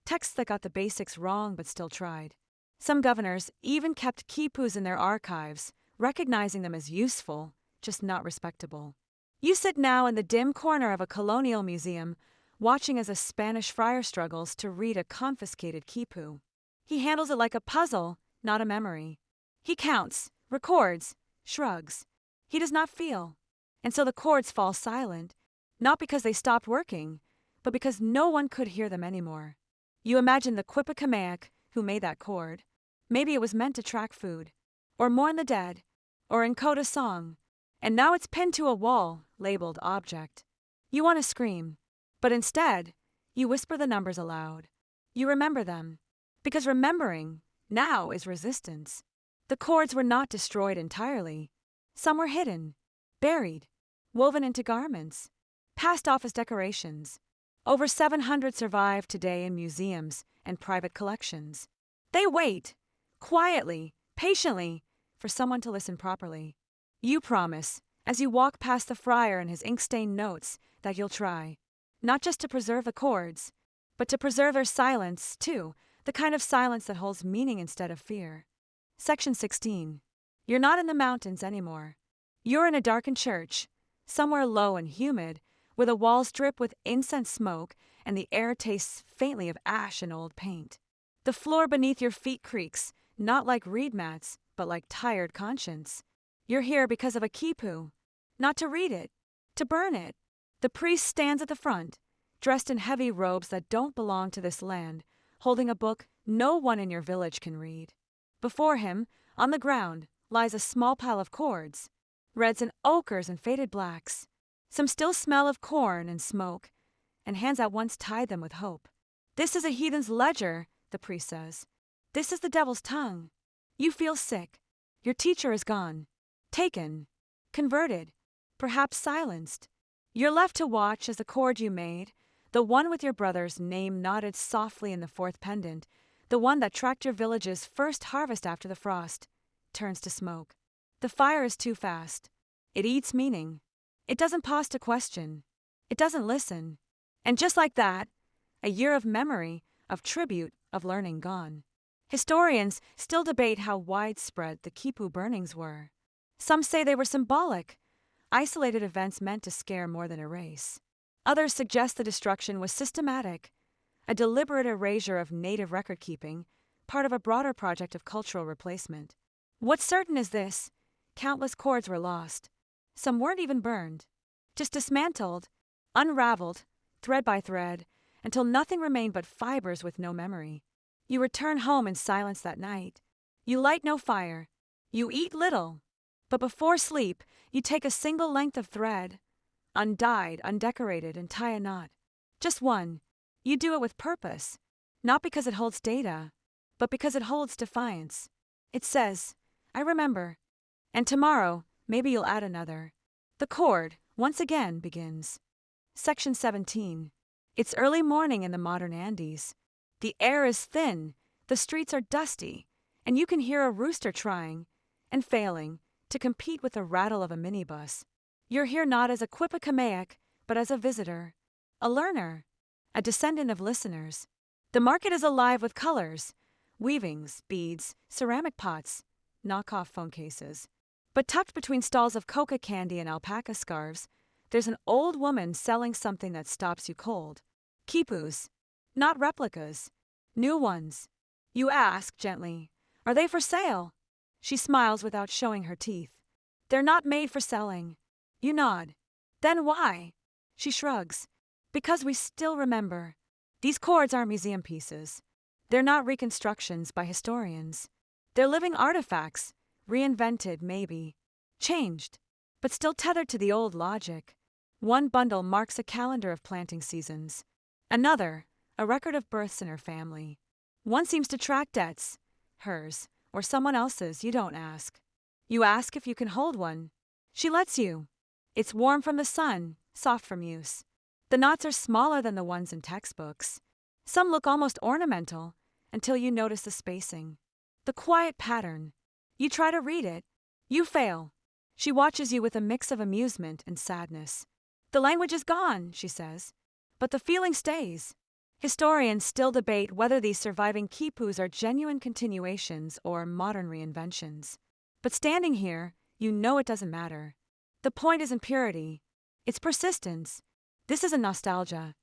A: texts that got the basics wrong but still tried. Some governors even kept quipus in their archives, recognizing them as useful, just not respectable. You sit now in the dim corner of a colonial museum, watching as a Spanish friar struggles to read a confiscated quipu. He handles it like a puzzle, not a memory. He counts, records, shrugs. He does not feel. And so the cords fall silent, not because they stopped working, but because no one could hear them anymore. You imagine the Quipicameac who made that cord. Maybe it was meant to track food, or mourn the dead, or encode a song, and now it's pinned to a wall, labeled object. You want to scream, but instead, you whisper the numbers aloud. You remember them, because remembering now is resistance. The cords were not destroyed entirely. Some were hidden, buried, woven into garments, passed off as decorations. Over 700 survive today in museums and private collections. They wait, quietly, patiently, for someone to listen properly. You promise, as you walk past the friar and his ink-stained notes, that you'll try. Not just to preserve the cords, but to preserve their silence, too, the kind of silence that holds meaning instead of fear. Section 16. You're not in the mountains anymore. You're in a darkened church, somewhere low and humid, where the walls drip with incense smoke and the air tastes faintly of ash and old paint. The floor beneath your feet creaks, not like reed mats, but like tired conscience. You're here because of a quipu, not to read it, to burn it. The priest stands at the front, dressed in heavy robes that don't belong to this land, holding a book no one in your village can read. Before him, on the ground, lies a small pile of cords, reds and ochres and faded blacks. Some still smell of corn and smoke, and hands that once tied them with hope. This is a heathen's ledger, the priest says. This is the devil's tongue. You feel sick. Your teacher is gone. Taken. Converted. Perhaps silenced. You're left to watch as the cord you made, the one with your brother's name knotted softly in the fourth pendant, the one that tracked your village's first harvest after the frost, turns to smoke. The fire is too fast. It eats meaning. It doesn't pause to question. It doesn't listen. And just like that, a year of memory, of tribute, of learning gone. Historians still debate how widespread the quipu burnings were. Some say they were symbolic, isolated events meant to scare more than erase. Others suggest the destruction was systematic, a deliberate erasure of native record-keeping, part of a broader project of cultural replacement. What's certain is this: countless cords were lost. Some weren't even burned, just dismantled, unraveled, thread by thread, until nothing remained but fibers with no memory. You return home in silence that night. You light no fire. You eat little. But before sleep, you take a single length of thread, undyed, undecorated, and tie a knot. Just one. You do it with purpose, not because it holds data, but because it holds defiance. It says, I remember. And tomorrow, maybe you'll add another. The chord, once again, begins. Section 17. It's early morning in the modern Andes. The air is thin, the streets are dusty, and you can hear a rooster trying, and failing, to compete with the rattle of a minibus. You're here not as a Quipakamaic, but as a visitor, a learner, a descendant of listeners. The market is alive with colors, weavings, beads, ceramic pots, knockoff phone cases. But tucked between stalls of coca candy and alpaca scarves, there's an old woman selling something that stops you cold. Quipus. Not replicas. New ones. You ask, gently, are they for sale? She smiles without showing her teeth. They're not made for selling. You nod. Then why? She shrugs. Because we still remember. These chords aren't museum pieces. They're not reconstructions by historians. They're living artifacts, reinvented maybe, changed, but still tethered to the old logic. One bundle marks a calendar of planting seasons. Another, a record of births in her family. One seems to track debts, hers, or someone else's, you don't ask. You ask if you can hold one. She lets you. It's warm from the sun, soft from use. The knots are smaller than the ones in textbooks. Some look almost ornamental, until you notice the spacing. The quiet pattern. You try to read it. You fail. She watches you with a mix of amusement and sadness. The language is gone, she says, but the feeling stays. Historians still debate whether these surviving quipus are genuine continuations or modern reinventions. But standing here, you know it doesn't matter. The point isn't purity. It's persistence. This isn't nostalgia.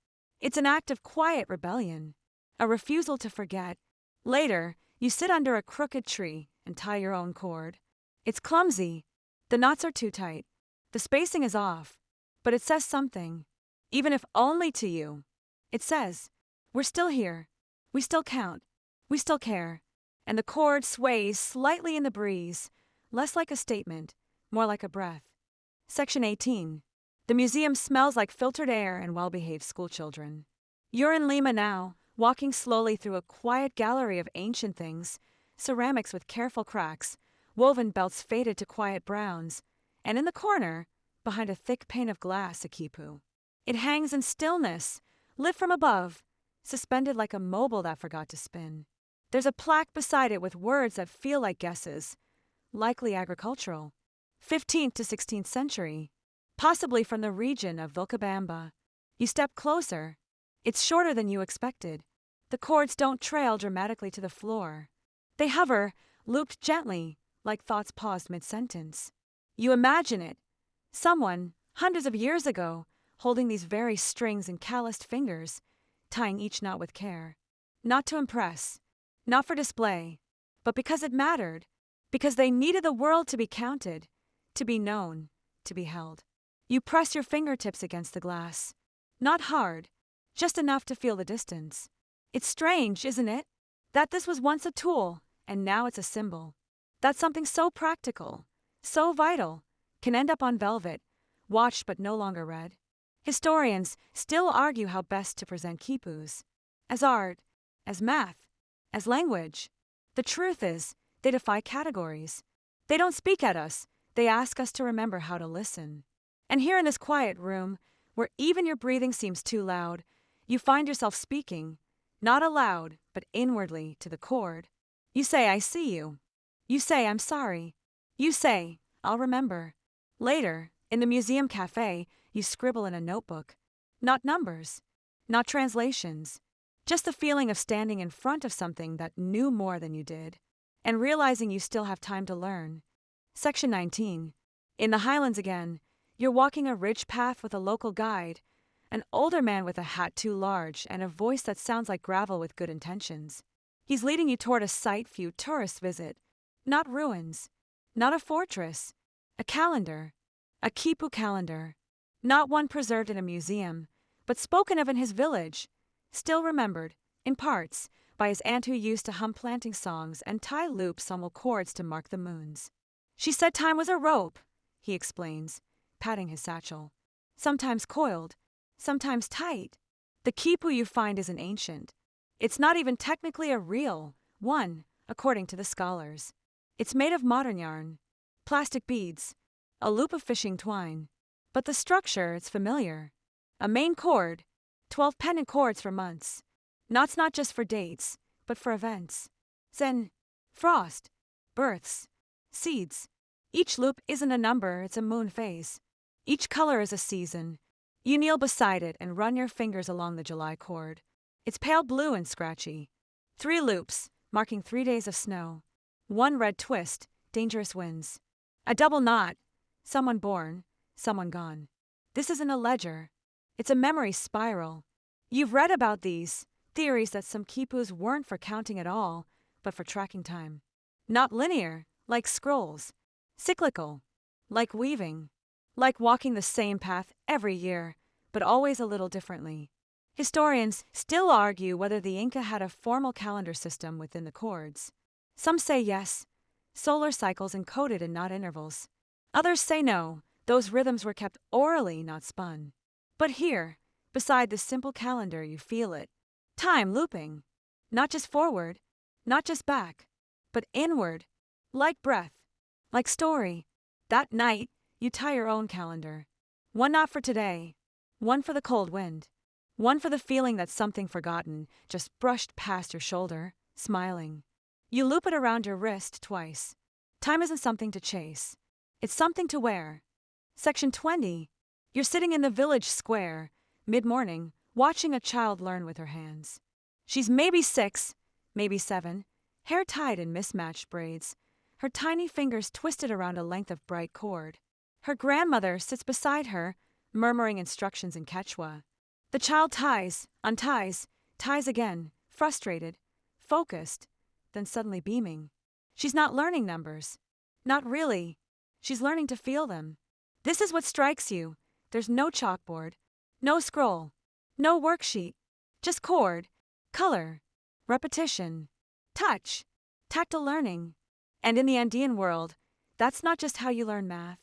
A: It's an act of quiet rebellion, a refusal to forget. Later, you sit under a crooked tree and tie your own cord. It's clumsy. The knots are too tight. The spacing is off. But it says something, even if only to you. It says, we're still here. We still count. We still care. And the cord sways slightly in the breeze, less like a statement, more like a breath. Section 18. The museum smells like filtered air and well-behaved schoolchildren. You're in Lima now, walking slowly through a quiet gallery of ancient things, ceramics with careful cracks, woven belts faded to quiet browns, and in the corner, behind a thick pane of glass, a quipu. It hangs in stillness, lit from above, suspended like a mobile that forgot to spin. There's a plaque beside it with words that feel like guesses, likely agricultural, 15th to 16th century, possibly from the region of Vilcabamba. You step closer. It's shorter than you expected. The chords don't trail dramatically to the floor. They hover, looped gently, like thoughts paused mid-sentence. You imagine it. Someone, hundreds of years ago, holding these very strings in calloused fingers, tying each knot with care. Not to impress, not for display, but because it mattered, because they needed the world to be counted, to be known, to be held. You press your fingertips against the glass. Not hard, just enough to feel the distance. It's strange, isn't it? That this was once a tool, and now it's a symbol. That something so practical, so vital, can end up on velvet, watched but no longer read. Historians still argue how best to present quipus. As art, as math, as language. The truth is, they defy categories. They don't speak at us, they ask us to remember how to listen. And here in this quiet room, where even your breathing seems too loud, you find yourself speaking, not aloud, but inwardly to the chord. You say, I see you. You say, I'm sorry. You say, I'll remember. Later, in the museum cafe, you scribble in a notebook. Not numbers, not translations, just the feeling of standing in front of something that knew more than you did, and realizing you still have time to learn. Section 19. In the highlands again, you're walking a ridge path with a local guide, an older man with a hat too large and a voice that sounds like gravel with good intentions. He's leading you toward a site few tourists visit. Not ruins, not a fortress, a calendar, a quipu calendar. Not one preserved in a museum, but spoken of in his village, still remembered, in parts, by his aunt who used to hum planting songs and tie loops on chords to mark the moons. She said time was a rope, he explains, patting his satchel. Sometimes coiled, sometimes tight. The quipu you find isn't ancient. It's not even technically a real, 1, according to the scholars. It's made of modern yarn, plastic beads, a loop of fishing twine. But the structure, it's familiar. A main cord, 12 pendant cords for months. Knots not just for dates, but for events. Zen, frost, births, seeds. Each loop isn't a number, it's a moon phase. Each color is a season. You kneel beside it and run your fingers along the July cord. It's pale blue and scratchy. 3 loops, marking 3 days of snow. 1 red twist, dangerous winds. A double knot, someone born, someone gone. This isn't a ledger. It's a memory spiral. You've read about these theories that some quipus weren't for counting at all, but for tracking time. Not linear, like scrolls. Cyclical, like weaving. Like walking the same path every year, but always a little differently. Historians still argue whether the Inca had a formal calendar system within the cords. Some say yes, solar cycles encoded in knot intervals. Others say no, those rhythms were kept orally, not spun. But here, beside the simple calendar, you feel it. Time looping. Not just forward, not just back, but inward, like breath, like story. That night, you tie your own calendar. 1 knot for today, 1 for the cold wind, 1 for the feeling that something forgotten just brushed past your shoulder, smiling. You loop it around your wrist twice. Time isn't something to chase. It's something to wear. Section 20. You're sitting in the village square, mid-morning, watching a child learn with her hands. She's maybe 6, maybe 7, hair tied in mismatched braids, her tiny fingers twisted around a length of bright cord. Her grandmother sits beside her, murmuring instructions in Quechua. The child ties, unties, ties again, frustrated, focused, then suddenly beaming. She's not learning numbers. Not really. She's learning to feel them. This is what strikes you. There's no chalkboard, no scroll, no worksheet. Just cord, color, repetition, touch, tactile learning. And in the Andean world, that's not just how you learn math.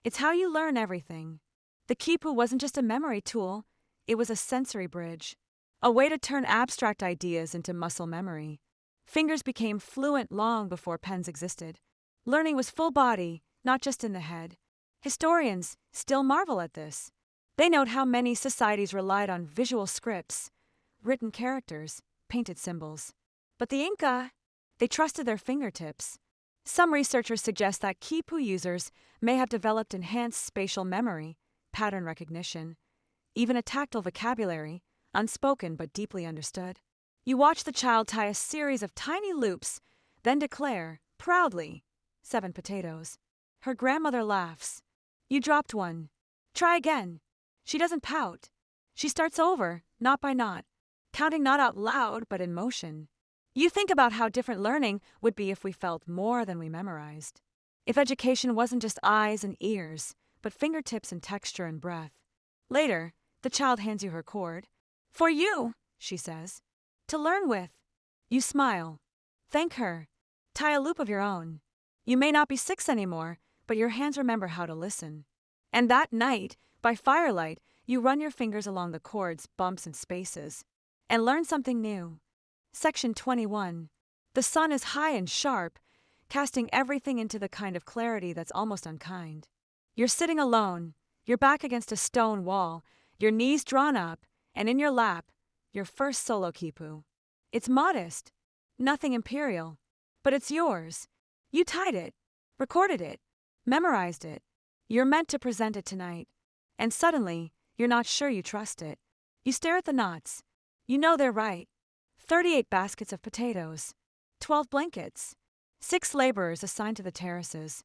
A: It's how you learn everything. The quipu wasn't just a memory tool, it was a sensory bridge, a way to turn abstract ideas into muscle memory. Fingers became fluent long before pens existed. Learning was full body, not just in the head. Historians still marvel at this. They note how many societies relied on visual scripts, written characters, painted symbols. But the Inca, they trusted their fingertips. Some researchers suggest that quipu users may have developed enhanced spatial memory, pattern recognition, even a tactile vocabulary, unspoken but deeply understood. You watch the child tie a series of tiny loops, then declare, proudly, 7 potatoes. Her grandmother laughs. You dropped 1. Try again. She doesn't pout. She starts over, knot by knot, counting not out loud but in motion. You think about how different learning would be if we felt more than we memorized. If education wasn't just eyes and ears, but fingertips and texture and breath. Later, the child hands you her cord. For you, she says. To learn with. You smile. Thank her. Tie a loop of your own. You may not be 6 anymore, but your hands remember how to listen. And that night, by firelight, you run your fingers along the cord's bumps and spaces, and learn something new. Section 21. The sun is high and sharp, casting everything into the kind of clarity that's almost unkind. You're sitting alone, your back against a stone wall, your knees drawn up, and in your lap, your first solo quipu. It's modest, nothing imperial, but it's yours. You tied it, recorded it, memorized it. You're meant to present it tonight. And suddenly, you're not sure you trust it. You stare at the knots. You know they're right. 38 baskets of potatoes, 12 blankets, 6 laborers assigned to the terraces,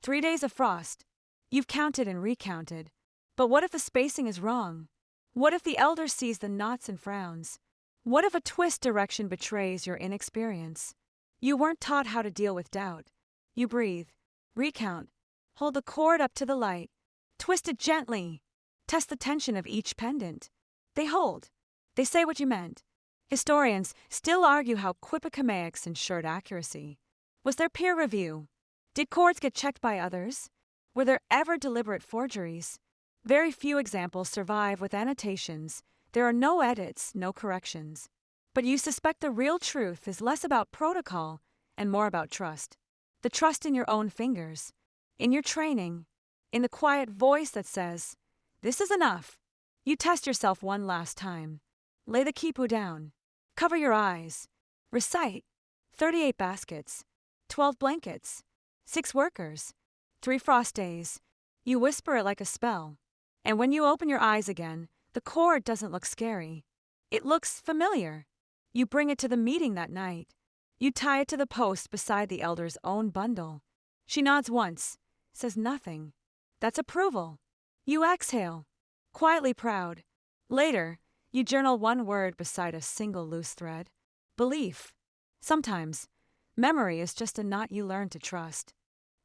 A: 3 days of frost. You've counted and recounted. But what if the spacing is wrong? What if the elder sees the knots and frowns? What if a twist direction betrays your inexperience? You weren't taught how to deal with doubt. You breathe, recount, hold the cord up to the light, twist it gently, test the tension of each pendant. They hold. They say what you meant. Historians still argue how Quipukamaics ensured accuracy. Was there peer review? Did cords get checked by others? Were there ever deliberate forgeries? Very few examples survive with annotations. There are no edits, no corrections. But you suspect the real truth is less about protocol and more about trust. The trust in your own fingers, in your training, in the quiet voice that says, "This is enough." You test yourself one last time. Lay the quipu down. Cover your eyes. Recite 38 baskets, 12 blankets, 6 workers, 3 frost days. You whisper it like a spell. And when you open your eyes again, the cord doesn't look scary. It looks familiar. You bring it to the meeting that night. You tie it to the post beside the elder's own bundle. She nods once, says nothing. That's approval. You exhale, quietly proud. Later, you journal one word beside a single loose thread. Belief. Sometimes, memory is just a knot you learn to trust.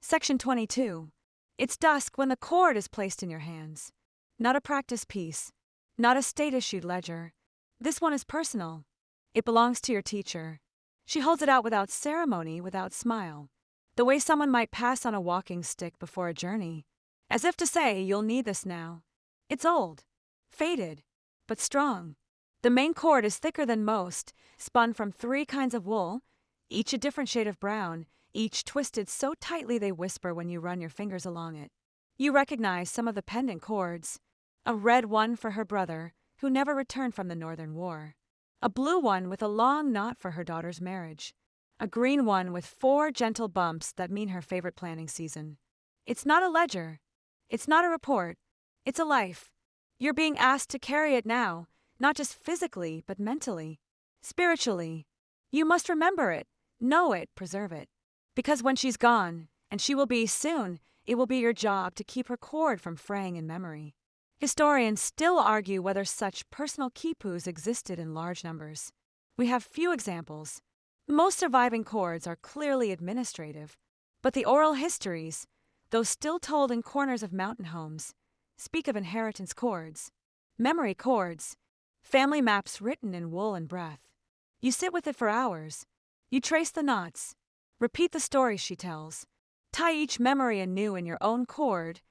A: Section 22. It's dusk when the cord is placed in your hands. Not a practice piece. Not a state-issued ledger. This one is personal. It belongs to your teacher. She holds it out without ceremony, without smile. The way someone might pass on a walking stick before a journey. As if to say, you'll need this now. It's old. Faded. But strong. The main cord is thicker than most, spun from 3 kinds of wool, each a different shade of brown, each twisted so tightly they whisper when you run your fingers along it. You recognize some of the pendant cords. A red one for her brother, who never returned from the Northern War. A blue one with a long knot for her daughter's marriage. A green one with 4 gentle bumps that mean her favorite planting season. It's not a ledger. It's not a report. It's a life. You're being asked to carry it now, not just physically, but mentally, spiritually. You must remember it, know it, preserve it. Because when she's gone, and she will be soon, it will be your job to keep her cord from fraying in memory. Historians still argue whether such personal quipus existed in large numbers. We have few examples. Most surviving cords are clearly administrative, but the oral histories, those still told in corners of mountain homes, speak of inheritance cords, memory cords, family maps written in wool and breath. You sit with it for hours. You trace the knots, repeat the stories she tells, tie each memory anew in your own cord,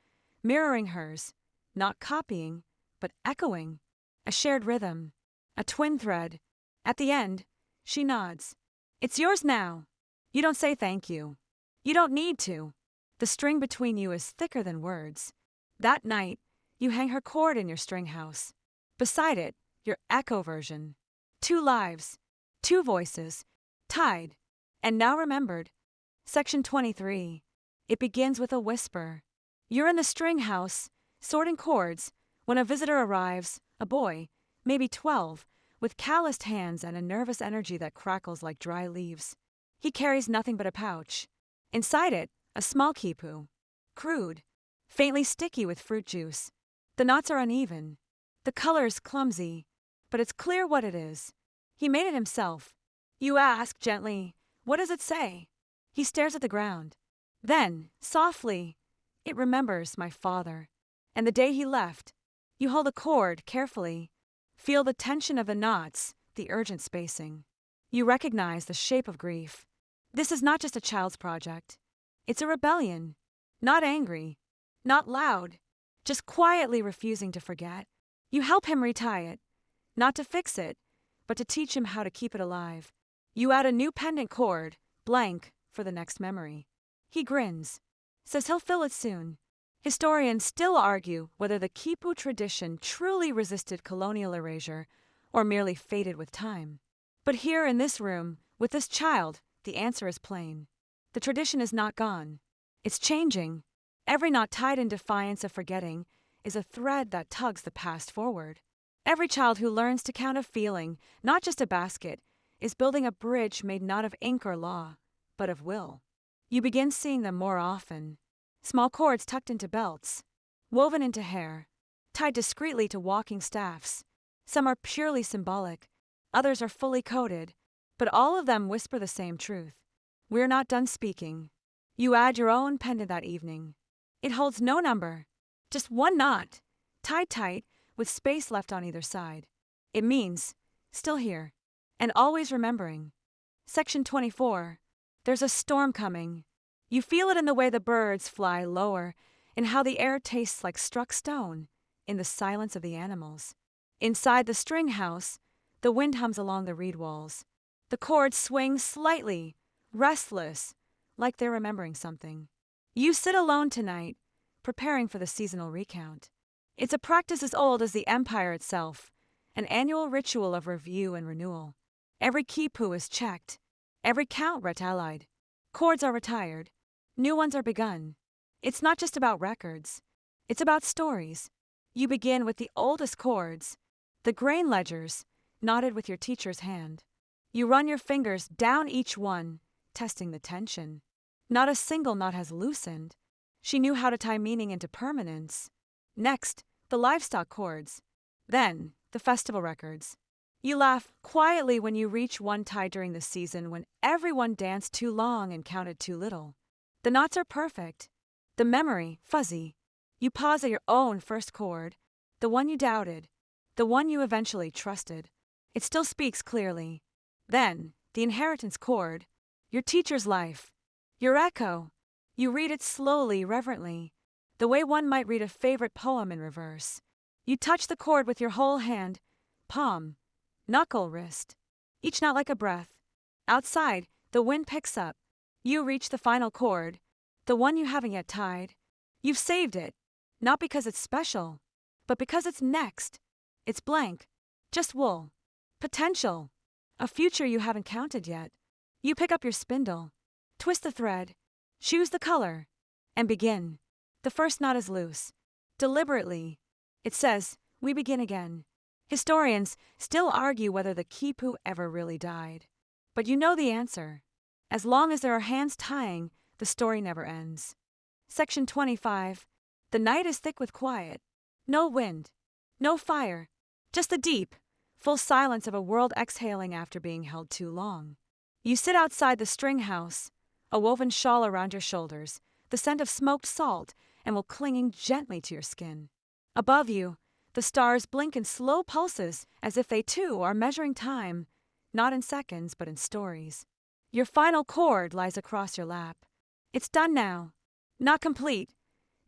A: mirroring hers, not copying, but echoing, a shared rhythm, a twin thread. At the end, she nods. It's yours now. You don't say thank you. You don't need to. The string between you is thicker than words. That night, you hang her cord in your string house. Beside it, your echo version. 2 lives, 2 voices, tied, and now remembered. Section 23. It begins with a whisper. You're in the string house, sorting cords, when a visitor arrives, a boy, maybe 12, with calloused hands and a nervous energy that crackles like dry leaves. He carries nothing but a pouch. Inside it, a small quipu. Crude, faintly sticky with fruit juice. The knots are uneven. The color's clumsy, but it's clear what it is. He made it himself. You ask gently, "What does it say?" He stares at the ground. Then, softly, "It remembers my father. And the day he left." You hold the cord carefully. Feel the tension of the knots, the urgent spacing. You recognize the shape of grief. This is not just a child's project. It's a rebellion. Not angry. Not loud. Just quietly refusing to forget. You help him retie it. Not to fix it, but to teach him how to keep it alive. You add a new pendant cord, blank, for the next memory. He grins. Says he'll fill it soon. Historians still argue whether the quipu tradition truly resisted colonial erasure or merely faded with time. But here in this room, with this child, the answer is plain. The tradition is not gone. It's changing. Every knot tied in defiance of forgetting is a thread that tugs the past forward. Every child who learns to count a feeling, not just a basket, is building a bridge made not of ink or law, but of will. You begin seeing them more often. Small cords tucked into belts, woven into hair, tied discreetly to walking staffs. Some are purely symbolic, others are fully coded, but all of them whisper the same truth. We're not done speaking. You add your own pendant that evening. It holds no number, just one knot, tied tight, with space left on either side. It means, still here, and always remembering. Section 24. There's a storm coming. You feel it in the way the birds fly lower, in how the air tastes like struck stone, in the silence of the animals. Inside the string house, The wind hums along the reed walls. The chords swing slightly, restless, like they're remembering something. You sit alone tonight, preparing for the seasonal recount. It's a practice as old as the empire itself, an annual ritual of review and renewal. Every quipu is checked, every count retallied. Chords are retired, new ones are begun. It's not just about records, it's about stories. You begin with the oldest chords, the grain ledgers, knotted with your teacher's hand. You run your fingers down each one, testing the tension. Not a single knot has loosened. She knew how to tie meaning into permanence. Next, the livestock chords. Then, the festival records. You laugh quietly when you reach one tied during the season when everyone danced too long and counted too little. The knots are perfect. The memory, fuzzy. You pause at your own first chord, the one you doubted, the one you eventually trusted. It still speaks clearly. Then, the inheritance chord, your teacher's life, your echo. You read it slowly, reverently, the way one might read a favorite poem in reverse. You touch the chord with your whole hand, palm, knuckle, wrist, each knot like a breath. Outside, the wind picks up. You reach the final chord, the one you haven't yet tied. You've saved it, not because it's special, but because it's next. It's blank, just wool, potential, a future you haven't counted yet. You pick up your spindle, twist the thread, choose the color, and begin. The first knot is loose. Deliberately, it says, "We begin again." Historians still argue whether the quipu ever really died. But you know the answer. As long as there are hands tying, the story never ends. Section 25. The night is thick with quiet. No wind, no fire, just the deep, full silence of a world exhaling after being held too long. You sit outside the string house, a woven shawl around your shoulders, the scent of smoked salt and wool clinging gently to your skin. Above you, the stars blink in slow pulses as if they too are measuring time, not in seconds but in stories. Your final chord lies across your lap. It's done now. Not complete.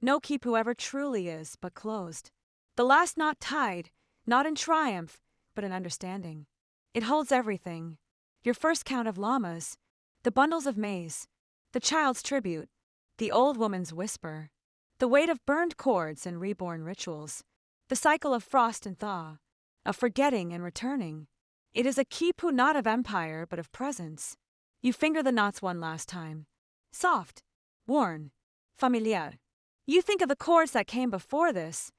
A: No quipu ever truly is, but closed. The last knot tied, not in triumph, but in understanding. It holds everything. Your first count of llamas, the bundles of maize, the child's tribute, the old woman's whisper, the weight of burned chords and reborn rituals, the cycle of frost and thaw, of forgetting and returning. It is a quipu not of empire, but of presence. You finger the knots one last time. Soft, worn, familiar. You think of the chords that came before this,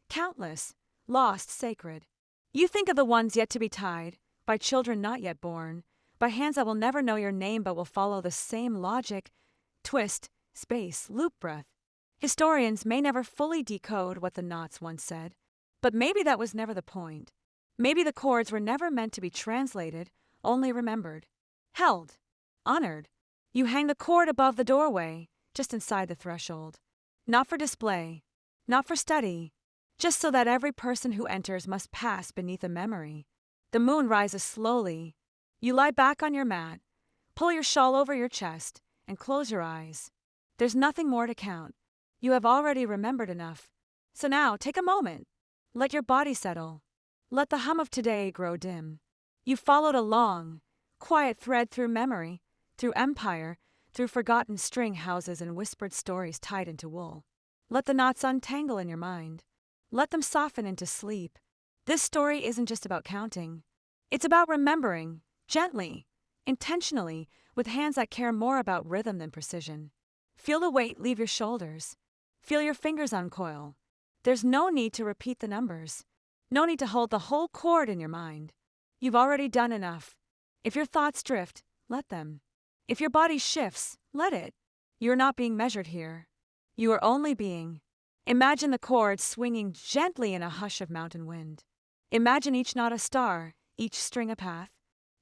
A: countless, lost, sacred. You think of the ones yet to be tied, by children not yet born, by hands that will never know your name but will follow the same logic, twist, space, loop breath. Historians may never fully decode what the knots once said, but maybe that was never the point. Maybe the chords were never meant to be translated, only remembered. Held, honored. You hang the cord above the doorway, just inside the threshold. Not for display, not for study, just so that every person who enters must pass beneath a memory. The moon rises slowly. You lie back on your mat, pull your shawl over your chest, and close your eyes. There's nothing more to count. You have already remembered enough. So now, take a moment. Let your body settle. Let the hum of today grow dim. You followed a long, quiet thread through memory, through empire, through forgotten string houses and whispered stories tied into wool. Let the knots untangle in your mind. Let them soften into sleep. This story isn't just about counting. It's about remembering, gently, intentionally, with hands that care more about rhythm than precision. Feel the weight leave your shoulders. Feel your fingers uncoil. There's no need to repeat the numbers. No need to hold the whole chord in your mind. You've already done enough. If your thoughts drift, let them. If your body shifts, let it. You're not being measured here. You are only being. Imagine the chords swinging gently in a hush of mountain wind. Imagine each knot a star, each string a path.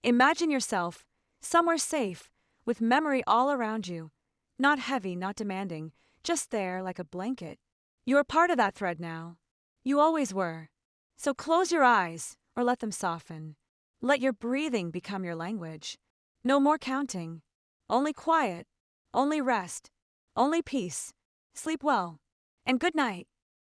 A: Imagine yourself, somewhere safe, with memory all around you. Not heavy, not demanding, just there like a blanket. You are part of that thread now. You always were. So close your eyes, or let them soften. Let your breathing become your language. No more counting. Only quiet. Only rest. Only peace. Sleep well. And good night.